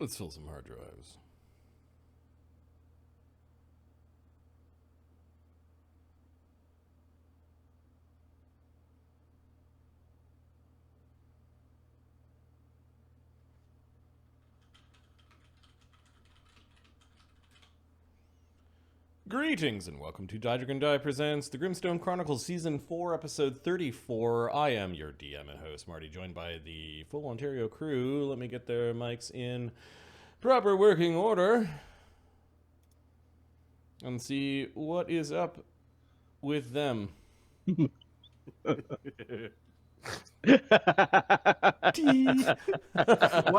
Let's fill some hard drives. Greetings and welcome to Didrik and Die presents the Grimstone Chronicles Season 4, Episode 34. I am your DM and host, Marty, joined by the full Ontario crew. Let me get their mics in proper working order and see what is up with them.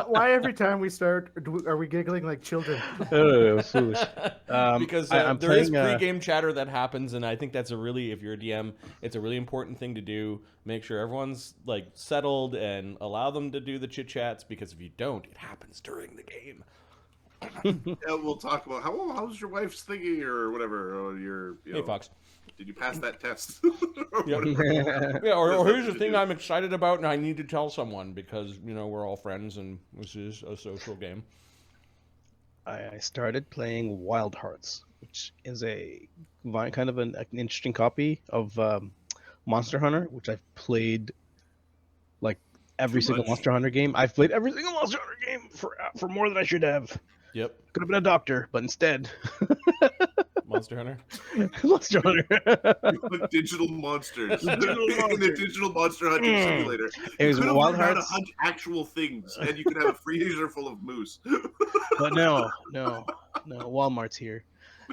Why every time we start are we giggling like children? Oh, foolish. Because I'm there is playing, pre-game chatter that happens, and I think that's a really, if you're a DM, it's a really important thing to do. Make sure everyone's like settled and allow them to do the chit chats, because if you don't, it happens during the game. Yeah, we'll talk about how's your wife's thinking or whatever. Or Hey, Fox. Did you pass that test? Yep. Yeah, or here's the thing I'm excited about, and I need to tell someone because we're all friends, and this is a social game. I started playing Wild Hearts, which is a kind of an interesting copy of Monster Hunter, which I've played like every single Monster Hunter game. I've played every single Monster Hunter game for more than I should have. Yep. Could have been a doctor, but instead, Monster Hunter. Monster Hunter. Digital monsters. In the digital monster hunting simulator. It was Wild Hearts. How to hunt actual things, and you could have a freezer full of moose. But no, Walmart's here.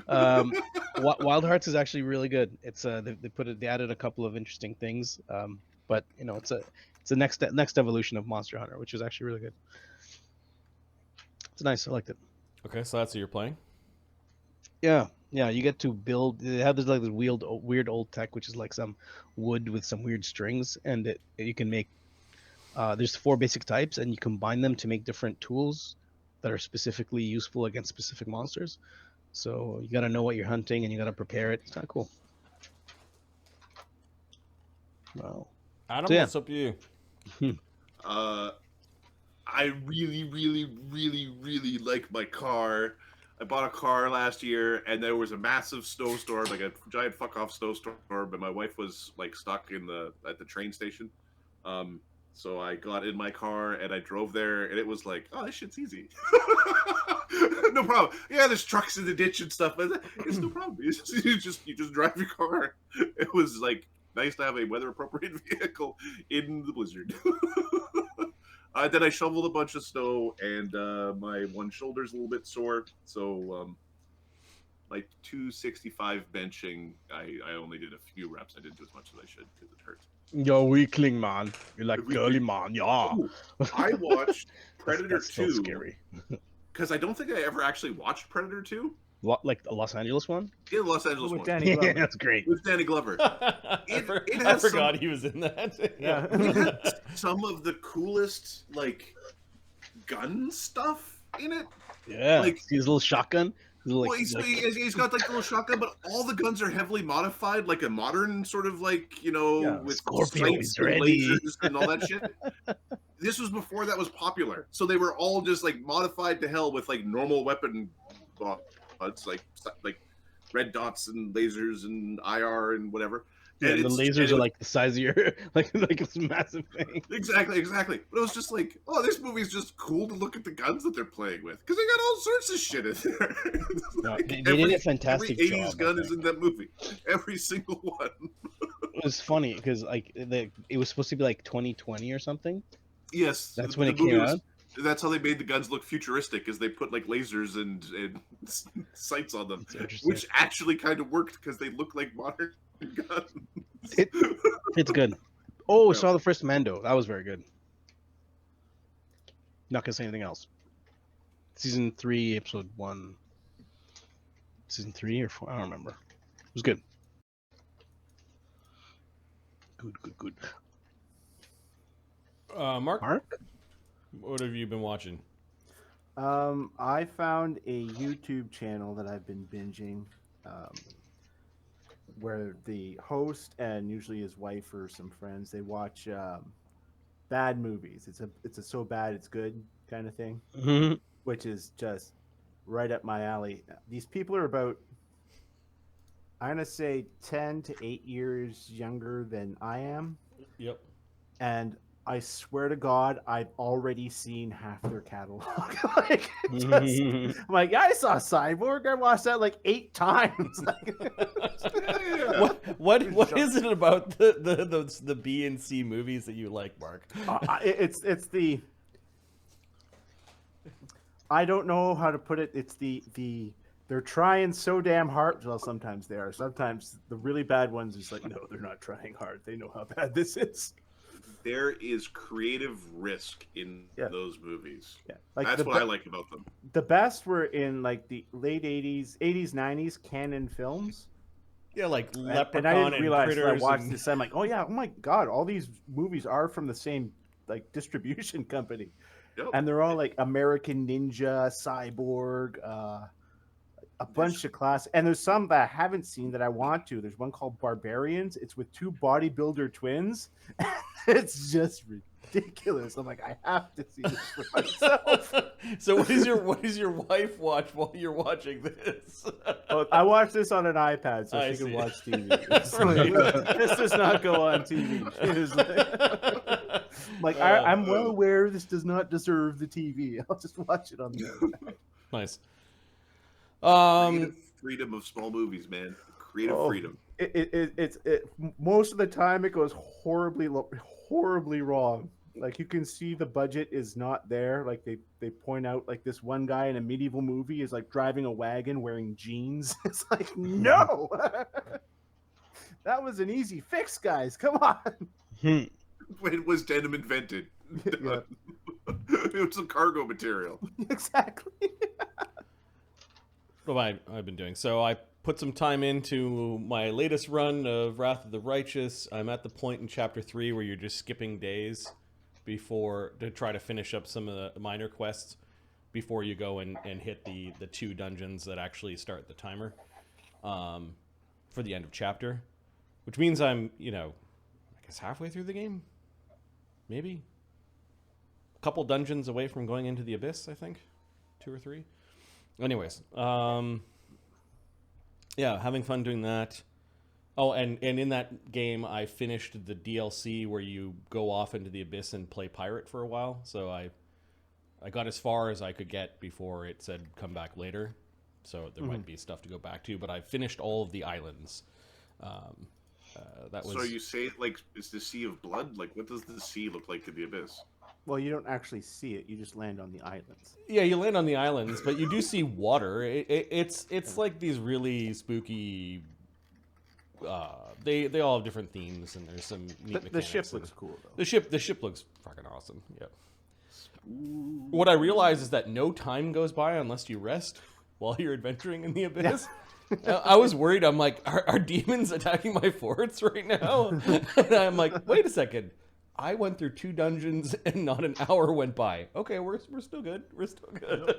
Wild Hearts is actually really good. It's they added a couple of interesting things, but it's a next evolution of Monster Hunter, which is actually really good. It's nice. I liked it. Okay, so that's what you're playing. Yeah, you get to build. They have this weird old tech, which is like some wood with some weird strings, and you can make. There's 4 basic types, and you combine them to make different tools that are specifically useful against specific monsters. So you got to know what you're hunting, and you got to prepare it. It's kind of cool. Wow. Adam, what's up to you? I really, really, really, really like my car. I bought a car last year, and there was a massive snowstorm, like a giant fuck off snowstorm. But my wife was like stuck at the train station. So I got in my car and I drove there, and it was like, oh, this shit's easy. No problem. Yeah, there's trucks in the ditch and stuff, but it's no problem. You just drive your car. It was like nice to have a weather appropriate vehicle in the blizzard. Then I shoveled a bunch of snow, and my one shoulder's a little bit sore. So, like 265 benching, I only did a few reps. I didn't do as much as I should because it hurt. You're a weakling, man. You're like girly, man. Yeah. Ooh, I watched Predator That's 2. so scary. Because I don't think I ever actually watched Predator 2. Like the Los Angeles one? Yeah, the Los Angeles With one. Danny Glover. Yeah, that's great. With Danny Glover. I forgot he was in that. Yeah. It had some of the coolest, like, gun stuff in it. Yeah, Like, see his little shotgun? He's got like a little shotgun, but all the guns are heavily modified, like a modern sort of like, with Scorpio sights is and ready. lasers and all that shit. This was before that was popular, so they were all just like modified to hell with like normal weapon buds, like red dots and lasers and IR and whatever. Yeah, and the lasers are like the size of your like this massive thing. Exactly. But it was just like, oh, this movie's just cool to look at the guns that they're playing with because they got all sorts of shit in there. No, like they did a fantastic every 80s job, gun is in that movie. Every single one. It was funny because like it was supposed to be like 2020 or something. Yes, that's when it came out. That's how they made the guns look futuristic, is they put like lasers and sights on them, which actually kind of worked because they look like modern guns. It's good. Oh, yeah. Saw the first Mando. That was very good. Not gonna say anything else. Season 3, episode 1. Season 3 or 4? I don't remember. It was good. Good. Mark? What have you been watching? I found a YouTube channel that I've been binging, where the host and usually his wife or some friends, they watch bad movies. It's a so bad it's good kind of thing. Mm-hmm. which is just right up my alley. These people are about, I'm gonna say, 10 to 8 years younger than I am, Yep. and I swear to God, I've already seen half their catalog. Like, I'm like, I saw Cyborg. I watched that like 8 times. Like, Yeah. What is it about the B and C movies that you like, Mark? it's the. I don't know how to put it. It's the they're trying so damn hard. Well, sometimes they are. Sometimes the really bad ones is like, no, they're not trying hard. They know how bad this is. There is creative risk in those movies. Yeah, like that's what I like about them. The best were in like the late 80s, 90s canon films. Yeah, like Leprechaun and I didn't realize Critters. I watched this. I'm like, oh yeah, oh my God, all these movies are from the same like distribution company. Yep. And they're all like American Ninja, Cyborg, a bunch of class. And there's some that I haven't seen that I want to. There's one called Barbarians. It's with 2 bodybuilder twins. It's just ridiculous. I'm like, I have to see this for myself. So what does your wife watch while you're watching this? Oh, I watch this on an iPad so she can watch TV. This does not go on TV. It is like I'm well aware this does not deserve the TV. I'll just watch it on the iPad. Nice. Creative freedom of small movies, man. Creative freedom. It's most of the time it goes horribly wrong. Like, you can see the budget is not there. Like, they point out, like, this one guy in a medieval movie is like driving a wagon wearing jeans. It's like, no. That was an easy fix, guys. Come on. When was denim invented? Yeah. It was some cargo material. Exactly. What have I been doing? So I put some time into my latest run of Wrath of the Righteous. I'm at the point in chapter 3 where you're just skipping days to try to finish up some of the minor quests before you go and hit the 2 dungeons that actually start the timer for the end of chapter, which means I'm, I guess halfway through the game, maybe a couple dungeons away from going into the abyss. I think 2 or 3. Anyways, yeah, having fun doing that. Oh, and in that game, I finished the DLC where you go off into the abyss and play pirate for a while. So I got as far as I could get before it said come back later. So there might be stuff to go back to, but I finished all of the islands. So you say, like, is the Sea of Blood? Like, what does the sea look like in the abyss? Well, you don't actually see it. You just land on the islands. Yeah, you land on the islands, but you do see water. It's like these really spooky. They all have different themes, and there's some neat mechanics. The ship looks cool, though. The ship looks fucking awesome. Yeah. What I realize is that no time goes by unless you rest while you're adventuring in the abyss. I was worried. I'm like, are demons attacking my forts right now? And I'm like, wait a second. I went through 2 dungeons and not an hour went by. Okay, we're still good. We're still good.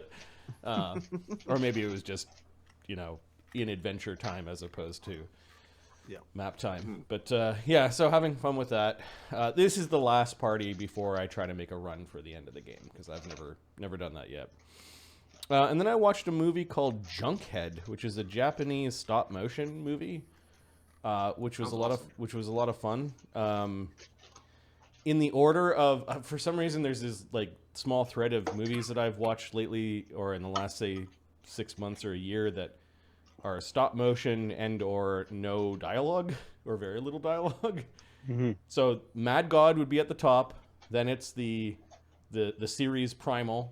Or maybe it was just, in adventure time as opposed to map time. But yeah, so having fun with that. This is the last party before I try to make a run for the end of the game because I've never done that yet. And then I watched a movie called Junkhead, which is a Japanese stop motion movie, which was a lot of fun. In the order of, for some reason, there's this like small thread of movies that I've watched lately, or in the last, say, 6 months or a year, that are stop motion and or no dialogue or very little dialogue. So Mad God would be at the top. Then it's the series Primal,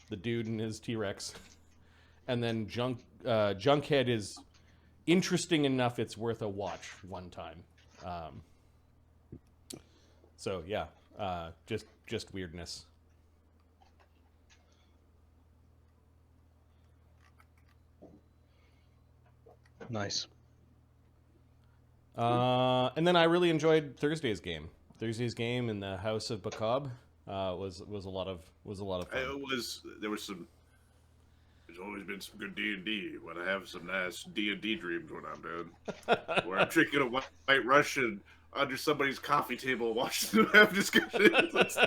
the dude and his T-Rex, and then Junkhead is interesting enough it's worth a watch one time. So yeah, just weirdness. Nice. And then I really enjoyed Thursday's game. Thursday's game in the House of Bacab was a lot of fun. There's always been some good D&D when I have some nice D&D dreams when I'm done, where I'm drinking a white Russian under somebody's coffee table watching them have discussions.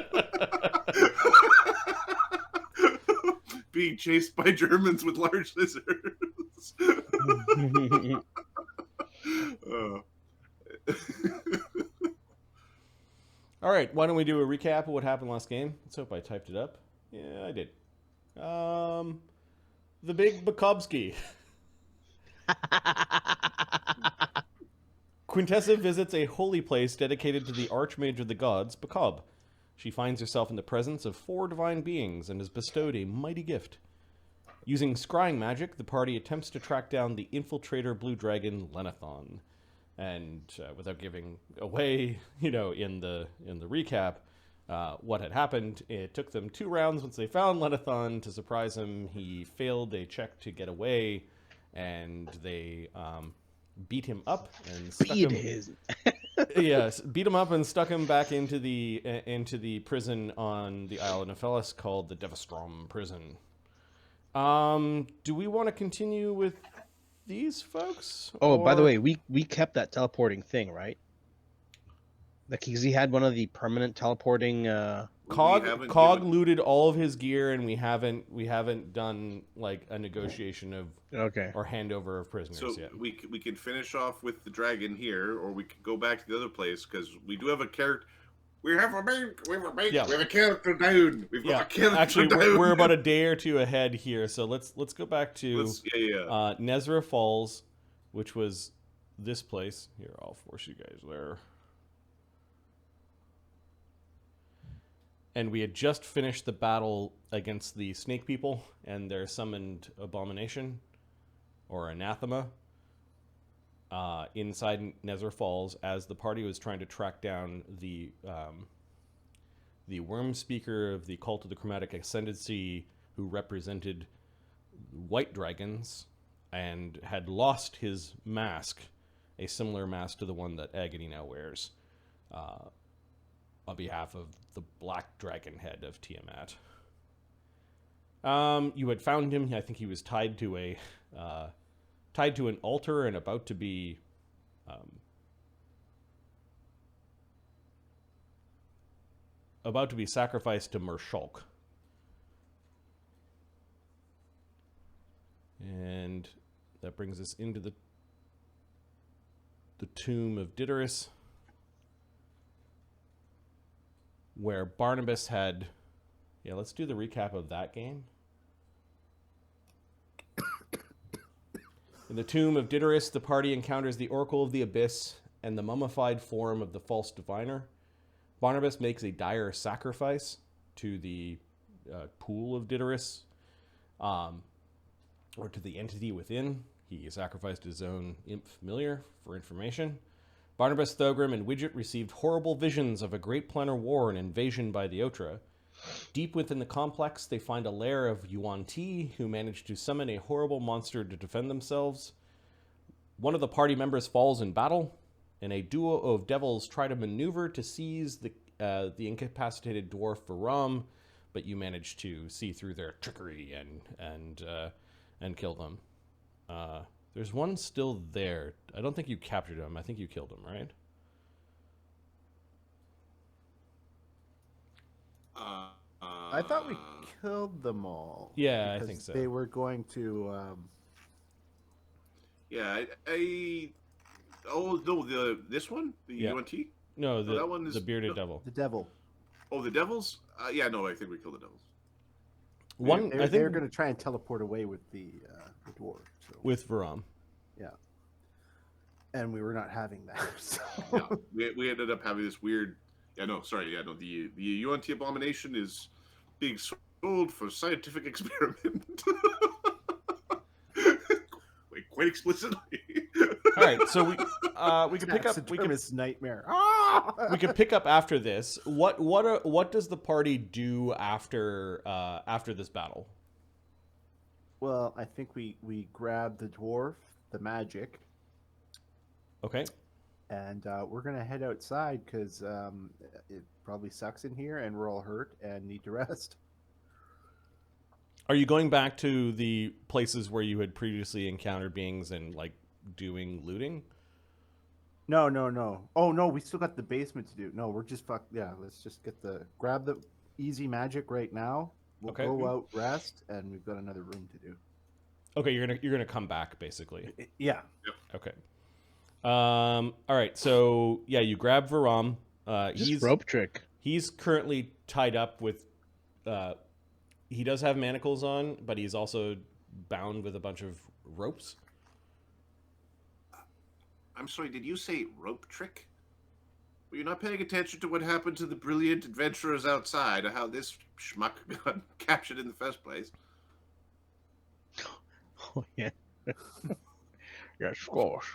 being chased by Germans with large scissors. Uh, All right, why don't we do a recap of what happened last game? Let's hope I typed it up. Yeah, I did. The Big Bukowski. Quintessa visits a holy place dedicated to the Archmage of the Gods, Bakob. She finds herself in the presence of 4 divine beings and is bestowed a mighty gift. Using scrying magic, the party attempts to track down the infiltrator blue dragon Lenathon. And without giving away, in the recap, what had happened, it took them 2 rounds once they found Lenathon to surprise him. He failed a check to get away, and they beat him up and stuck him. Yes, beat him up and stuck him back into the prison on the Isle of Nephelis called the Devastrom prison. Do we want to continue with these folks? Oh, by the way, we kept that teleporting thing, right? Like, he had one of the permanent teleporting. Cog looted all of his gear, and we haven't done like a negotiation of or handover of prisoners yet. we can finish off with the dragon here, or we could go back to the other place because we do have a character. We have a character down. We've got a character Actually, down. we're about a day or 2 ahead here, so let's go back to Nezra Falls, which was this place. Here, I'll force you guys there. And we had just finished the battle against the snake people and their summoned abomination, or anathema, inside Nezra Falls as the party was trying to track down the worm speaker of the Cult of the Chromatic Ascendancy, who represented white dragons and had lost his mask, a similar mask to the one that Agony now wears, on behalf of the Black Dragon head of Tiamat. You had found him. I think he was tied to an altar and about to be sacrificed to Mershulk. And that brings us into the tomb of Diderus, where Barnabas had... Yeah, let's do the recap of that game. In the tomb of Diderus, the party encounters the Oracle of the Abyss and the mummified form of the false diviner. Barnabas makes a dire sacrifice to the pool of Diderus, or to the entity within. He sacrificed his own imp familiar for information. Barnabas, Thogrim, and Widget received horrible visions of a great planar war and invasion by the Otra. Deep within the complex, they find a lair of Yuan Ti, who managed to summon a horrible monster to defend themselves. One of the party members falls in battle, and a duo of devils try to maneuver to seize the incapacitated dwarf Varam, but you manage to see through their trickery and kill them. There's one still there. I don't think you captured him. I think you killed him, right? I thought we killed them all. Yeah, I think so. They were going to. Yeah, oh no, this one, the UNT. No, that one is the bearded devil. The devil. Oh, the devils. Yeah, no, I think we killed the devils. I think they're going to try and teleport away with the dwarf. So. With Varam. Yeah. And we were not having that. So. Yeah, we ended up having this weird. Yeah, no, sorry. Yeah, no, the UNT abomination is being sold for scientific experiment. Wait, quite explicitly. All right, so we can pick up. We can nightmare. We can pick up after this. What does the party do after this battle? Well, I think we grab the dwarf, the magic. Okay. And we're going to head outside because it probably sucks in here and we're all hurt and need to rest. Are you going back to the places where you had previously encountered beings and, like, doing looting? No. Oh, no, we still got the basement to do. No, we're just fucked. Yeah, let's just grab the easy magic right now. We'll Okay. go out, rest, and we've got another room to do. Okay, you're gonna come back basically. Yeah. Okay. All right. So yeah, you grab Varam. Just rope trick. He's currently tied up with. He does have manacles on, but he's also bound with a bunch of ropes. I'm sorry, did you say rope trick? Were you not paying attention to what happened to the brilliant adventurers outside, or how this schmuck got captured in the first place? Oh, yeah. Yes, of course.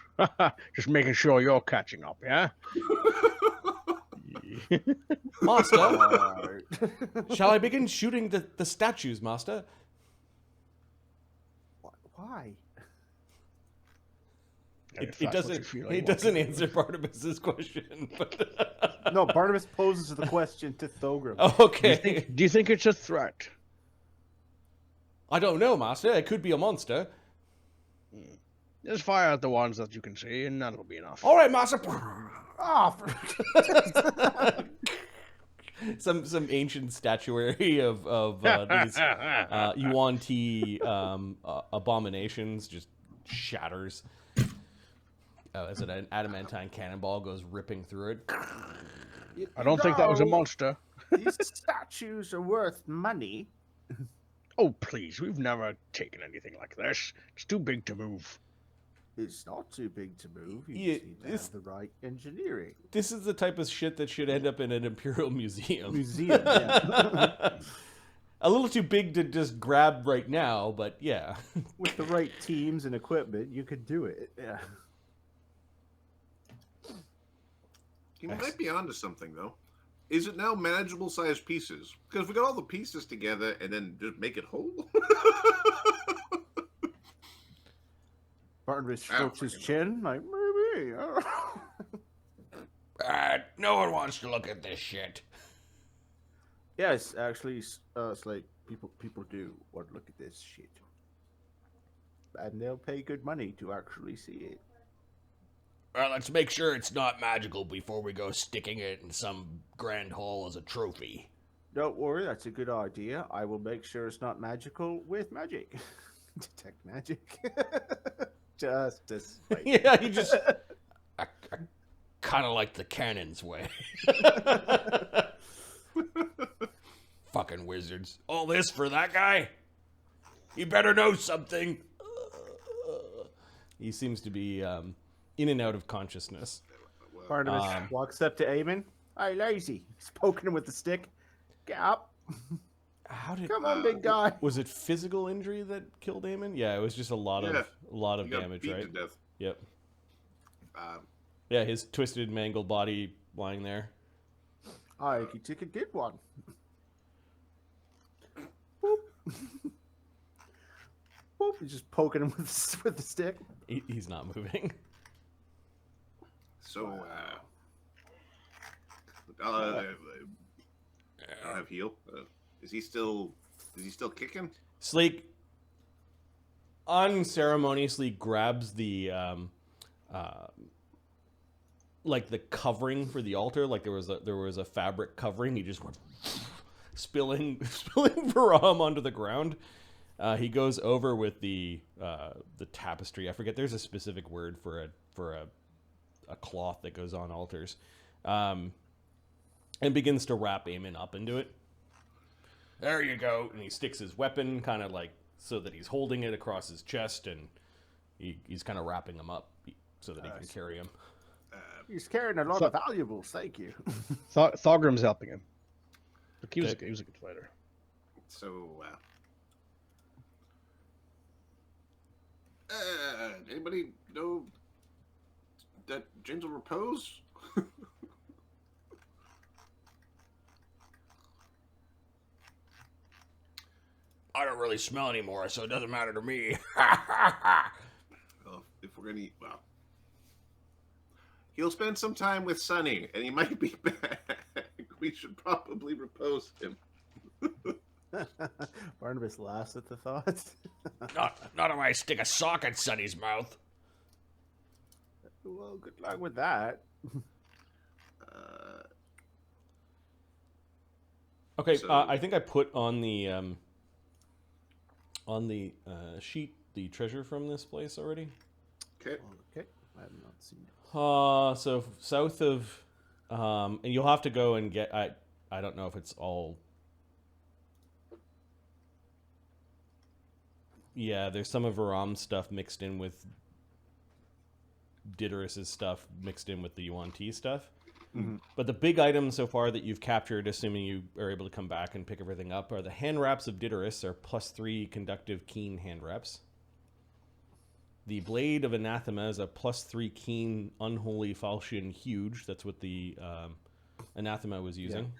Just making sure you're catching up, yeah? Master, shall I begin shooting the statues, Master? Why? It doesn't answer Barnabas's question. But No, Barnabas poses the question to Thogrim. Oh, okay. Do you think it's a threat? I don't know, Master. It could be a monster. Just fire out the ones that you can see, and that'll be enough. All right, Master. Ah, Some ancient statuary of these Yuan-Ti abominations just shatters as an adamantine cannonball goes ripping through it. I don't think that was a monster. These statues are worth money. Oh, please, we've never taken anything like this. It's too big to move. It's not too big to move. You Yeah, just need to have the right engineering. This is the type of shit that should end up in an imperial museum. Museum, yeah. A little too big to just grab right now, but yeah. With the right teams and equipment, you could do it. Yeah. You might be onto something, though. Is it now manageable sized pieces? Because we got all the pieces together and then just make it whole. Barnabas strokes his chin, like, maybe. I don't know. No one wants to look at this shit. Yes, actually, it's like people do want to look at this shit. And they'll pay good money to actually see it. Well, let's make sure it's not magical before we go sticking it in some grand hall as a trophy. Don't worry, that's a good idea. I will make sure it's not magical with magic. Detect magic. just like... Yeah, you just... I kind of like the cannon's way. Fucking wizards. All this for that guy? He better know something. He seems to be in and out of consciousness. Barnabas walks up to Eamon. Hey, lazy. He's poking him with the stick. Get up. Come on, big guy. Was it physical injury that killed Eamon? Yeah, it was just a lot of damage, beat right? to death. Yep. Yeah, his twisted, mangled body lying there. I think you took a good one. Boop. Boop. He's just poking him with the stick. He's not moving. So, I'll have heal. Is he still kicking? Sleek unceremoniously grabs the like the covering for the altar. Like there was a fabric covering. He just went spilling Varam onto the ground. He goes over with the tapestry. I forget. There's a specific word for a cloth that goes on altars, and begins to wrap Eamon up into it. There you go. And he sticks his weapon kind of like so that he's holding it across his chest, and he's kind of wrapping him up so that he can carry him. He's carrying a lot of valuables. Thank you. Thogrim's helping him. Look, he was a good fighter. So, anybody know that gentle repose? I don't really smell anymore, so it doesn't matter to me. Well, if we're gonna eat, well, he'll spend some time with Sonny, and he might be back. We should probably repose him. Barnabas laughs at the thought. Not if I stick a sock in Sonny's mouth. Well, good luck with that. Okay, So- I think I put on the sheet the treasure from this place already. Okay. Okay, I have not seen it. So south of, and you'll have to go and get. I don't know if it's all. Yeah, there's some of Varam's stuff mixed in with Diderus's stuff mixed in with the Yuan Ti stuff. Mm-hmm. But the big items so far that you've captured, assuming you are able to come back and pick everything up, are the hand wraps of Diderus, are +3 conductive keen hand wraps. The blade of Anathema is a +3 keen unholy falchion huge. That's what the Anathema was using.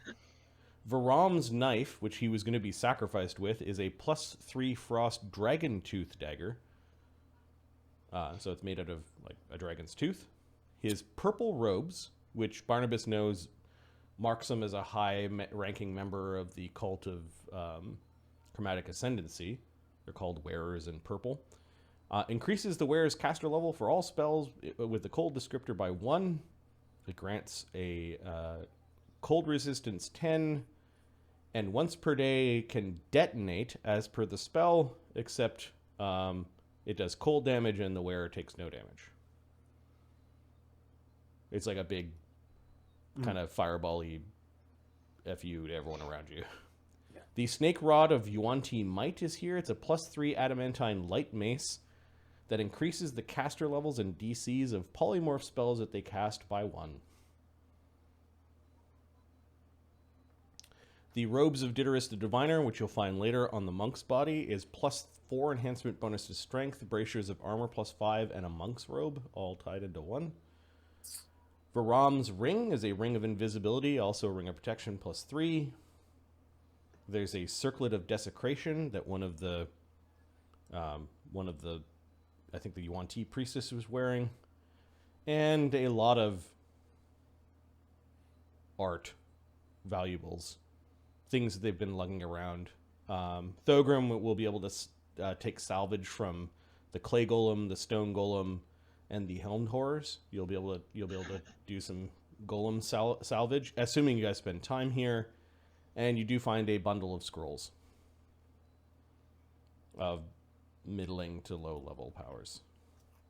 Varam's knife, which he was going to be sacrificed with, is a +3 frost dragon tooth dagger. So it's made out of like a dragon's tooth. His purple robes, which Barnabas knows marks him as a high-ranking member of the cult of chromatic ascendancy. They're called wearers in purple. Increases the wearer's caster level for all spells with the cold descriptor by 1. It grants a cold resistance 10, and once per day can detonate as per the spell, except it does cold damage and the wearer takes no damage. It's like a big kind of fireball-y FU to everyone around you. Yeah. The Snake Rod of Yuan Ti Might is here. It's a +3 adamantine light mace that increases the caster levels and DCs of polymorph spells that they cast by 1. The Robes of Diderus the Diviner, which you'll find later on the monk's body, is +4 enhancement bonus to strength, bracers of armor +5, and a monk's robe, all tied into 1. Varam's ring is a ring of invisibility, also a ring of protection +3. There's a circlet of desecration that one of the I think the Yuan Ti priestess was wearing, and a lot of art valuables, things that they've been lugging around. Thogrim will be able to take salvage from the clay golem, the stone golem, and the helmed horrors. You'll be able to do some golem salvage, assuming you guys spend time here, and you do find a bundle of scrolls of middling to low level powers.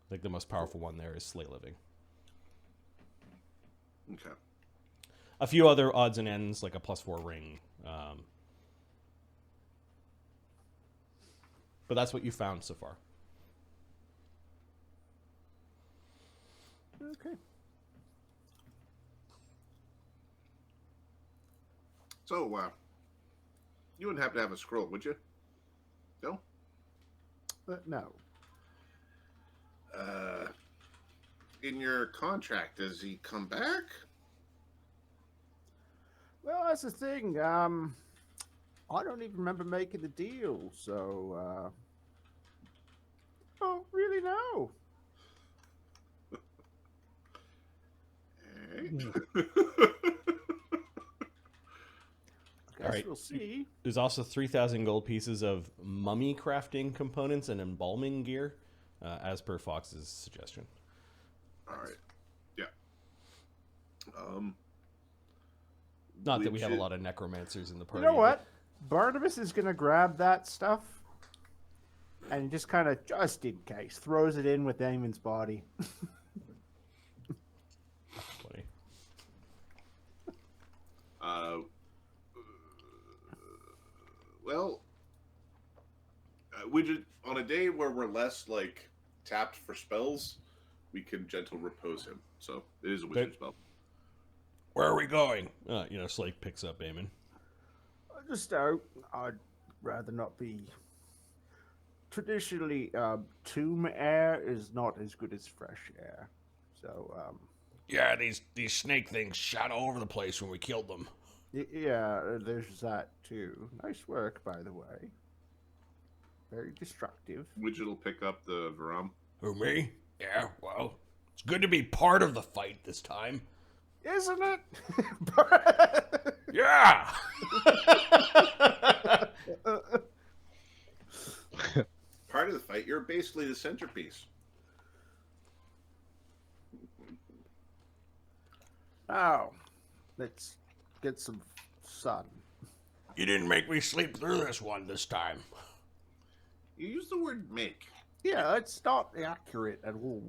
Like the most powerful one there is Slay Living. Okay. A few other odds and ends, like a +4 ring. But that's what you found so far. Okay. So, you wouldn't happen to have a scroll, would you? No? No. In your contract, does he come back? Well, that's the thing. I don't even remember making the deal, so I don't really know. Guess Alright. we'll see. There's also 3,000 gold pieces of mummy crafting components and embalming gear, as per Fox's suggestion. All right. Yeah. Not that we have a lot of necromancers in the You party. know what? Barnabas is gonna grab that stuff and just kind of, just in case, throws it in with Eamon's body. Funny. Well, on a day where we're less like tapped for spells, we can gentle repose him. So it is a wizard spell. Where are we going? Slake picks up Eamon. Just out. I'd rather not be. Traditionally, tomb air is not as good as fresh air. So, Yeah, these snake things shot all over the place when we killed them. yeah, there's that too. Nice work, by the way. Very destructive. Widget will pick up the Varam. Who, me? Yeah, well, it's good to be part of the fight this time. Isn't it? Yeah! Part of the fight, you're basically the centerpiece. Now, let's get some sun. You didn't make me sleep through this one this time. You use the word make. Yeah, that's not accurate at all.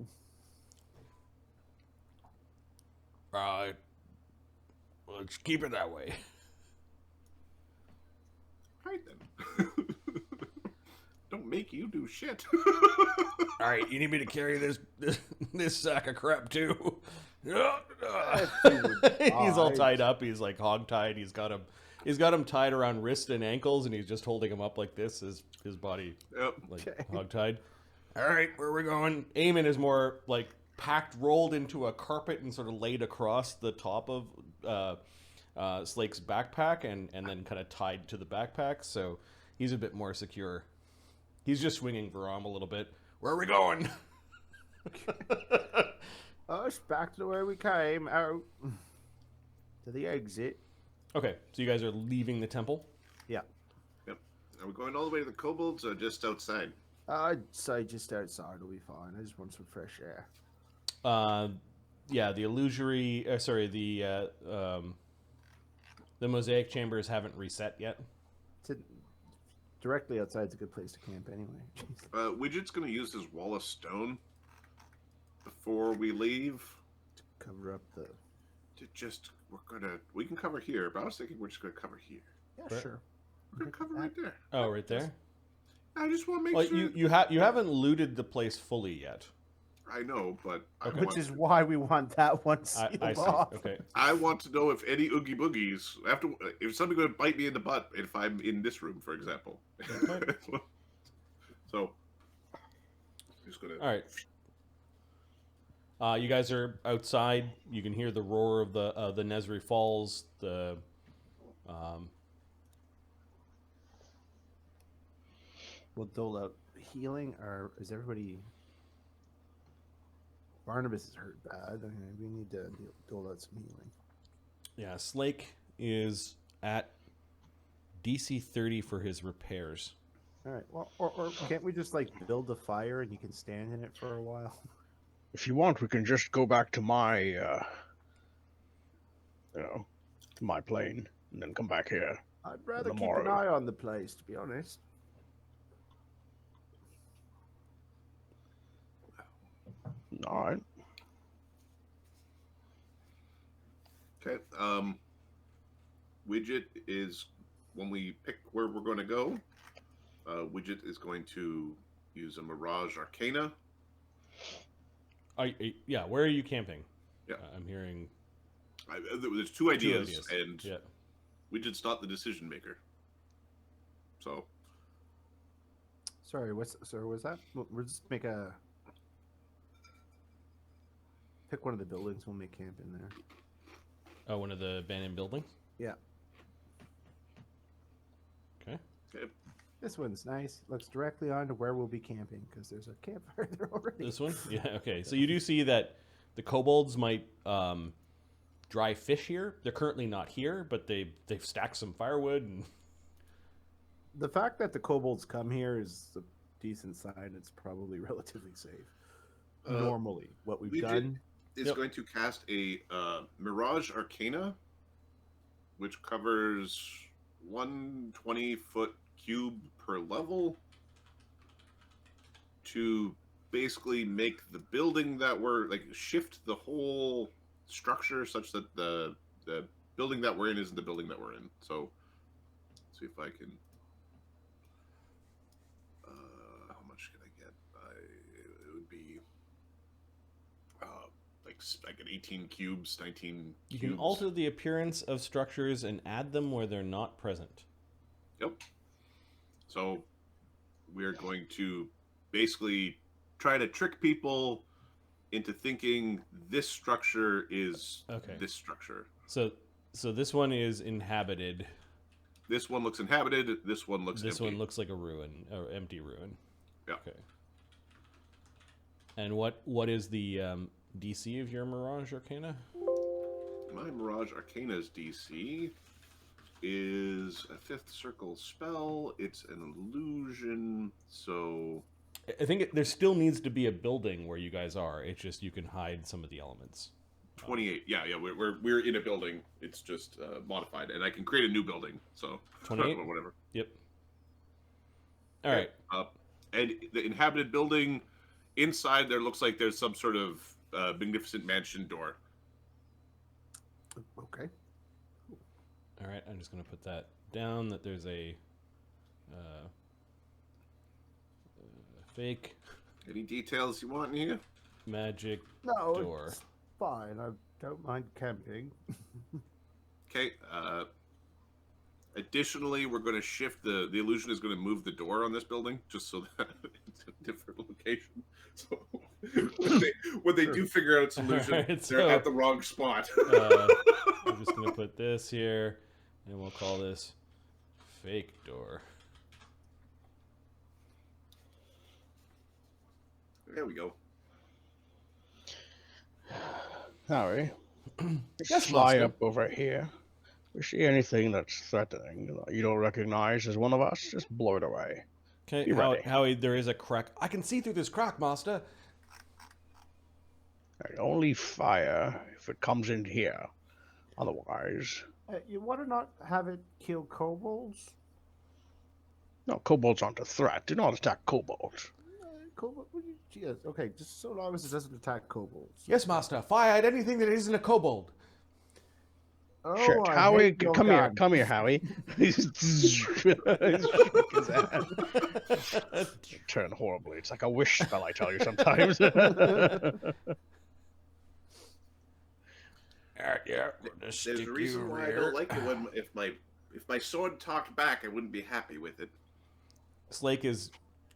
Let's keep it that way. Right then. Don't make you do shit. All right, you need me to carry this sack of crap too? He's all tied up. He's like hog-tied. He's got him tied around wrist and ankles, and he's just holding him up like this, his body hog-tied. All right, where are we going? Eamon is more like rolled into a carpet and sort of laid across the top of Slake's backpack, and then kind of tied to the backpack, so he's a bit more secure. He's just swinging Varam a little bit. Where are we going? Us back to where we came, out to the exit. Okay, so you guys are leaving the temple? Yeah. Yep. Are we going all the way to the kobolds or just outside? I'd say just outside will be fine. I just want some fresh air. Yeah, the illusory. The mosaic chambers haven't reset yet. Directly outside's a good place to camp anyway. Widget's going to use his wall of stone before we leave. To cover up the... We can cover here, but I was thinking we're just going to cover here. Yeah, Right. sure. We're going to cover right there. Oh, right there? I just want to make sure. You haven't looted the place fully yet. I know, but Okay. Which is why we want that one sealed I see. off. Okay. I want to know if any oogie boogies if somebody would bite me in the butt if I'm in this room, for example. Okay. So, just gonna. All right. You guys are outside. You can hear the roar of the Nesri Falls. We'll dole out healing, or is everybody... Barnabas is hurt bad. We need to dole out some healing. Yeah, Slake is at DC 30 for his repairs. All right. Well, or can't we just like build a fire and you can stand in it for a while? If you want, we can just go back to my, my plane and then come back here. I'd rather keep Tomorrow. an eye on the place, to be honest. All right. Okay. Widget is when we pick where we're going to go. Widget is going to use a Mirage Arcana. Yeah, where are you camping? Yeah. I'm hearing There's two ideas, and yeah. Widget's not the decision maker. So, Sorry, what's that? We'll just make a... Pick one of the buildings, we'll make camp in there. Oh, one of the abandoned buildings? Yeah. Okay. This one's nice. Looks directly onto where we'll be camping, because there's a campfire there already. This one? Yeah, okay. So you do see that the kobolds might dry fish here. They're currently not here, but they've stacked some firewood. And... The fact that the kobolds come here is a decent sign. It's probably relatively safe. Normally, what we've done... is going to cast a Mirage Arcana, which covers 120-foot cube per level, to basically make the building that we're shift the whole structure such that the building that we're in isn't the building that we're in. So, let's see if I can. How much can I get? It would be. Like an 18 cubes, 19 You cubes. can alter the appearance of structures and add them where they're not present. Yep. So we're going to basically try to trick people into thinking this structure is this structure. So this one is inhabited. This one looks inhabited. This one looks This empty. one looks like a ruin, or empty ruin. Yeah. Okay. And what is the DC of your Mirage Arcana? My Mirage Arcana's DC is a 5th circle spell. It's an illusion, so... I think there still needs to be a building where you guys are. It's just you can hide some of the elements. 28. Yeah, we're in a building. It's just modified, and I can create a new building. So 28? whatever. Yep. All right. And the inhabited building, inside there looks like there's some sort of magnificent mansion door. Okay. All right. I'm just going to put that down. That there's a fake Any details you want in here? magic No, door. it's fine. I don't mind camping. Okay. Additionally, we're going to shift the illusion is going to move the door on this building just so that it's a different location. So when they do figure out its illusion, Alright, they're so- at the wrong spot. I'm just going to put this here, and we'll call this fake door. There we go. Harry, Yes, fly Master. up over here. If you see anything that's threatening that you don't recognize as one of us, just blow it away. Okay, Be ready. Howie, there is a crack. I can see through this crack, Master. And only fire if it comes in here. Otherwise, You want to not have it kill kobolds? no, kobolds aren't a threat. Do not attack kobolds. Kobold? Yes. Okay, just so long as it doesn't attack kobolds. Yes, Master. Fire at anything that isn't a kobold. Oh, Shit, I Howie, hate your come gun. here, Howie. He's shook his head. Turn horribly. It's like a wish spell, I tell you sometimes. There's a reason why I don't like it when if my sword talked back, I wouldn't be happy with it. Slake is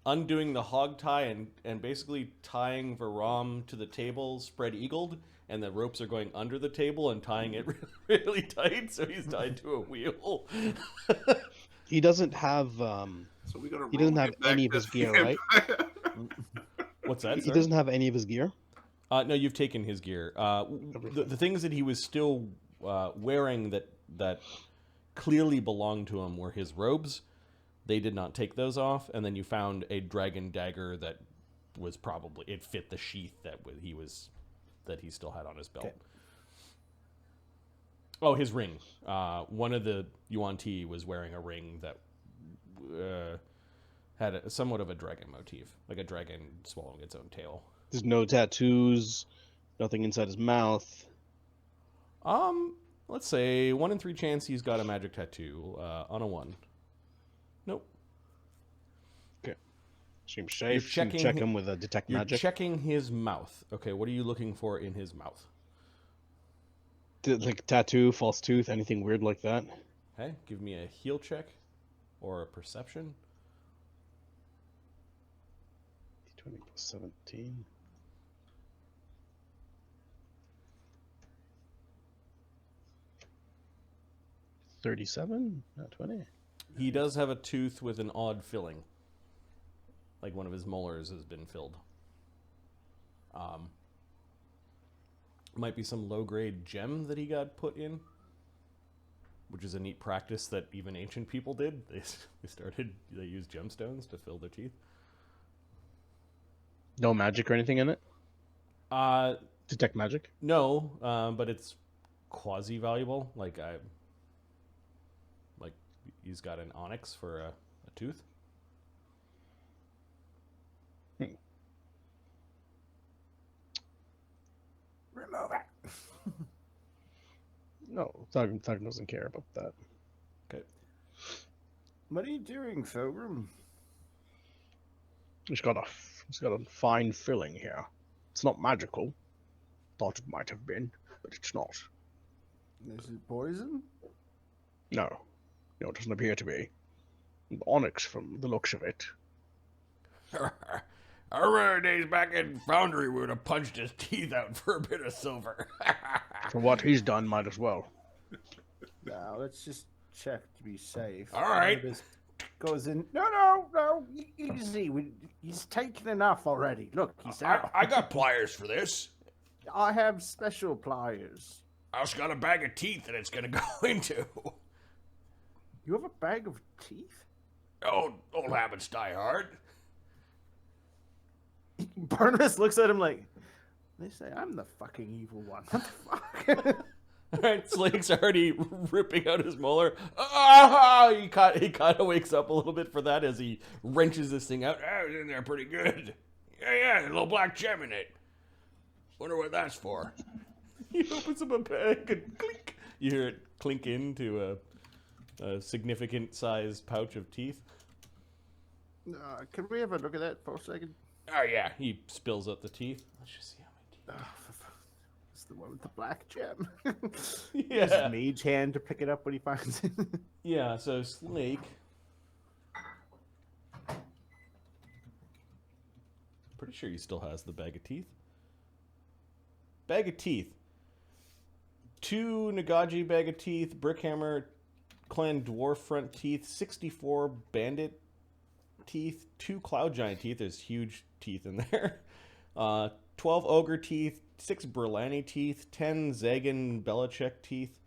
undoing the hog tie and basically tying Varam to the table, spread eagled, and the ropes are going under the table and tying it really tight, so he's tied to a wheel. He doesn't have So we gotta he doesn't roll have it back any of to his gear, the right? What's that? He Sorry? doesn't have any of his gear. No, you've taken his gear. The things that he was still wearing that clearly belonged to him were his robes. They did not take those off, and then you found a dragon dagger that was probably it fit the sheath that he still had on his belt. Okay. Oh, his ring. One of the Yuan Ti was wearing a ring that had somewhat of a dragon motif, like a dragon swallowing its own tail. There's no tattoos, nothing inside his mouth. Let's say 1 in 3 chance he's got a magic tattoo. On a 1. Nope. Seems safe. checking Check hi- him with a detect You're magic. checking his mouth. Okay, what are you looking for in his mouth? Like tattoo, false tooth, anything weird like that. Okay, give me a heal check or a perception. 20 plus 17. 37? Not 20. He does have a tooth with an odd filling. Like one of his molars has been filled. Might be some low-grade gem that he got put in, which is a neat practice that even ancient people did. They used gemstones to fill their teeth. No magic or anything in it? Detect magic? No, but it's quasi-valuable. Like he's got an onyx for a tooth. Remove it. No, Thug doesn't care about that. Okay. What are you doing, Pilgrim? He's got a fine filling here. It's not magical. Thought it might have been, but it's not. Is it poison? No, it doesn't appear to be. Onyx from the looks of it. I remember days back in Foundry we would have punched his teeth out for a bit of silver. For what he's done, might as well. Now let's just check to be safe. All right. This goes in. No. Easy. He's taken enough already. Look, he's out. I got pliers for this. I have special pliers. I also got a bag of teeth that it's going to go into. You have a bag of teeth? Old habits die hard. Barnabas looks at him like, They say I'm the fucking evil one. What the fuck? All right, Slake's already ripping out his molar. Ah! He kind of wakes up a little bit for that as he wrenches this thing out. Ah, it was in there pretty good. Yeah, a little black gem in it. Wonder what that's for. He opens up a bag and clink. You hear it clink into a significant sized pouch of teeth. Can we have a look at that for a second? Oh yeah, he spills out the teeth. Let's just see how many teeth. It's the one with the black gem. Yeah. Mage hand to pick it up when he finds it. Yeah, so Slake. Pretty sure he still has the bag of teeth. Bag of teeth. 2 Nagaji bag of teeth, Brickhammer Clan Dwarf front teeth, 64 Bandit teeth, 2 Cloud Giant teeth. There's huge teeth in there. 12 Ogre teeth, 6 Berlani teeth, 10 Zagan Belichick teeth.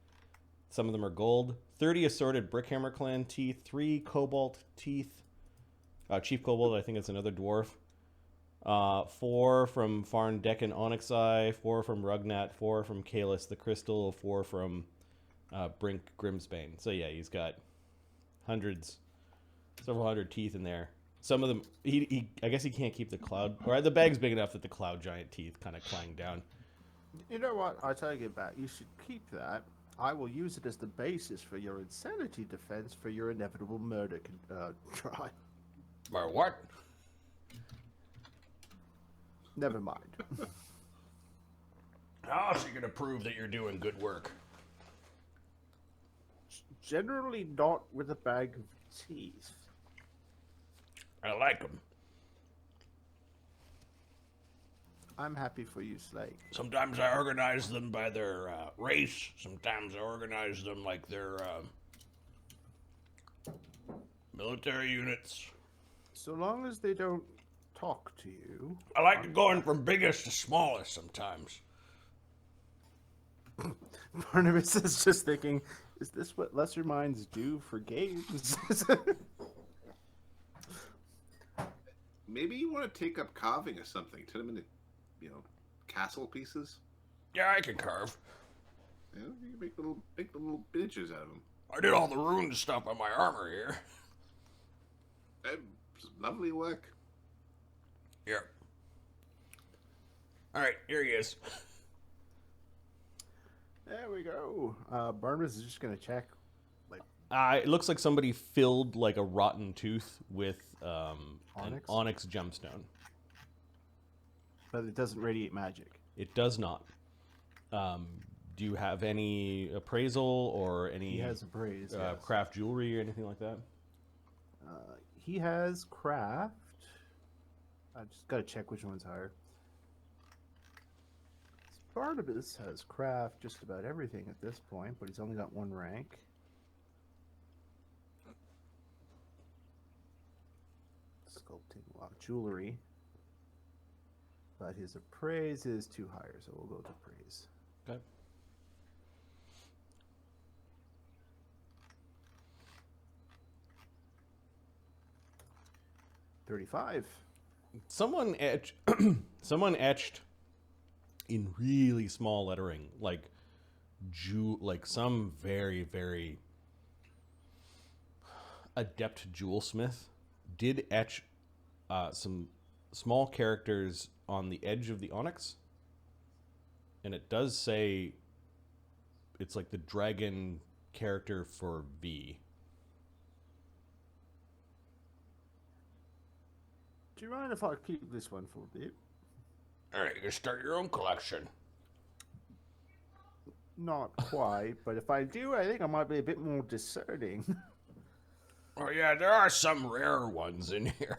Some of them are gold. 30 assorted Brickhammer Clan teeth, 3 Cobalt teeth. Chief Cobalt, I think it's another dwarf. 4 from Farn Decken Onyx Eye, 4 from Rugnat, 4 from Kalis the Crystal, 4 from Brink Grimstone. So yeah, he's got several hundred teeth in there. Some of them, I guess he can't keep the cloud, or the bag's big enough that the Cloud Giant teeth kind of clang down. You know what? I take it back. You should keep that. I will use it as the basis for your insanity defense for your inevitable murder try. My what? Never mind. How else are you going to prove that you're doing good work? Generally not with a bag of teeth. I like them. I'm happy for you, Slake. Sometimes I organize them by their race. Sometimes I organize them like their military units. So long as they don't talk to you. I like going from biggest to smallest sometimes. Barnabas is just thinking, is this what lesser minds do for games? Maybe you want to take up carving or something. Turn them into, castle pieces. Yeah, I can carve. You can make little bitches out of them. I did all the rune stuff on my armor here. That's lovely work. Yep. All right, here he is. There we go. Barnabas is just going to check. It looks like somebody filled like a rotten tooth with an Onyx? onyx gemstone. But it doesn't radiate magic. It does not. Do you have any appraisal or any He has appraise. Yes. craft jewelry or anything like that? He has craft. I just got to check which one's higher. Barnabas has craft just about everything at this point, but he's only got 1 rank. Sculpting jewelry. But his appraise is too higher, so we'll go to appraise. Okay. $35. Someone etched in really small lettering, like some very, very adept jewelsmith did etch some small characters on the edge of the onyx, and it does say it's like the dragon character for V. Do you mind if I keep this one for a bit? All right, you can start your own collection. Not quite, but if I do, I think I might be a bit more discerning. Oh yeah, there are some rare ones in here.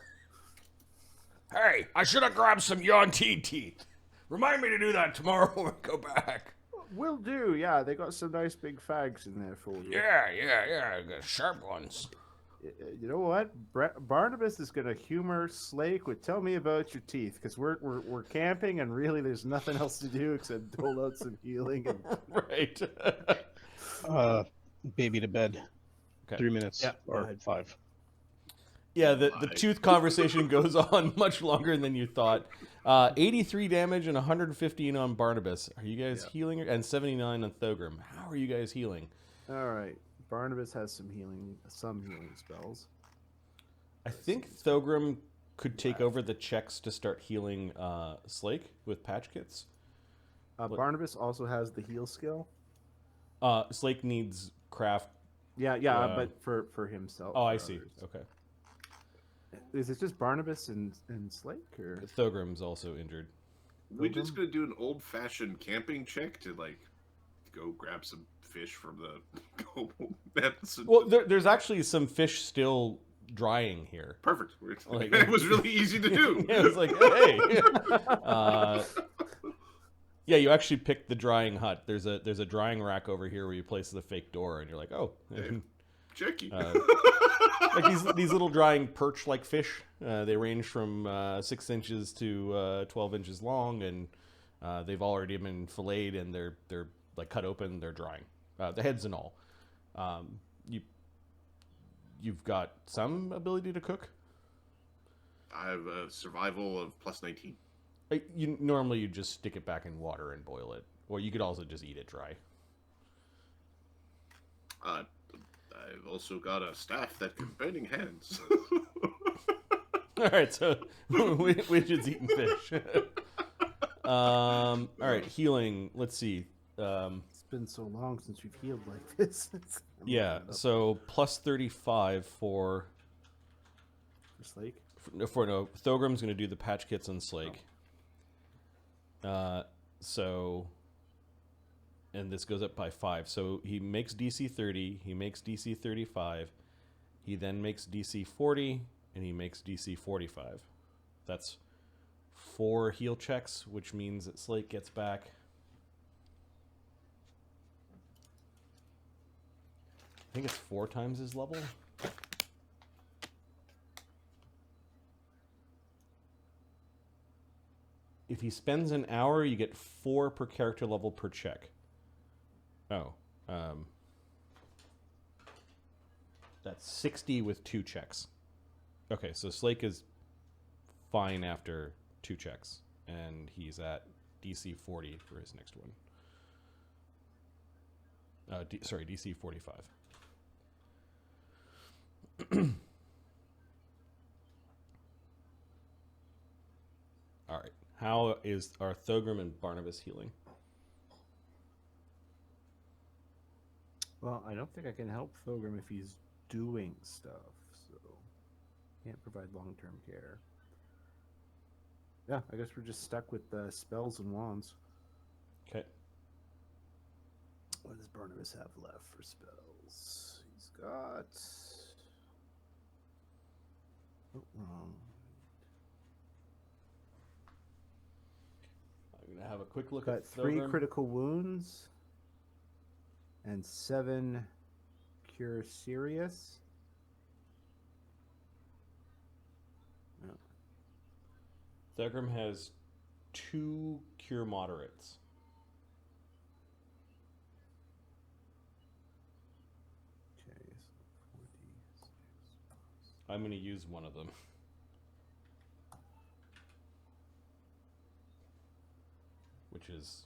Hey, I should have grabbed some Yuan-Ti teeth. Remind me to do that tomorrow when we go back. Will do, yeah. They got some nice big fags in there for you. Yeah. Got sharp ones. You know what? Barnabas is going to humor Slake with "Tell me about your teeth," because we're camping and really there's nothing else to do except dole out some healing. And... Right. Baby to bed. Okay. 3 minutes Yeah, or 5. Yeah, the my. tooth conversation goes on much longer than you thought. 83 damage and 115 on Barnabas. Are you guys Yeah. healing? And 79 on Thogrim. How are you guys healing? All right. Barnabas has some healing spells. I think Thogrim could take over the checks to start healing Slake with patch kits. Barnabas also has the heal skill. Slake needs craft. Yeah, but for himself. Oh, for I see. others. Okay. Is it just Barnabas and Slake, or Thogrim's also injured. We're just gonna do an old-fashioned camping check to like go grab some fish from the. That's Well, there's actually some fish still drying here. perfect. Like- It was really easy to do. It was like, hey. Yeah, you actually picked the drying hut. There's a drying rack over here where you place the fake door, and you're like, oh. Hey. Checky. Like these little drying perch-like fish. They range from 6 inches to 12 inches long, and they've already been filleted, and they're like cut open. They're drying, the heads and all. You've got some ability to cook. I have a survival of plus 19. Normally you just stick it back in water and boil it, or you could also just eat it dry. I've also got a staff that can burning hands. All right, so Widget's eating fish. All right, healing. Let's see. it's been so long since we've healed like this. Yeah, so plus 35 for Slake. no. Thogrim's going to do the patch kits on Slake. And this goes up by 5. So he makes DC 30, he makes DC 35, he then makes DC 40, and he makes DC 45. That's 4 heal checks, which means that Slake gets back. I think it's 4 times his level. If he spends an hour, you get 4 per character level per check. Oh. That's 60 with 2 checks. Okay, so Slake is fine after 2 checks. And he's at DC 40 for his next one. DC 45. All right. How are Thogrim and Barnabas healing? Well, I don't think I can help Thogrim if he's doing stuff, so can't provide long-term care. Yeah, I guess we're just stuck with spells and wands. Okay. What does Barnabas have left for spells? He's got... Oh, wrong. I'm going to have a quick look Got at 3 Thogrim. critical wounds and 7 cure serious. No. Thogrim has 2 cure moderates. Okay, so 46. I'm going to use one of them. Which is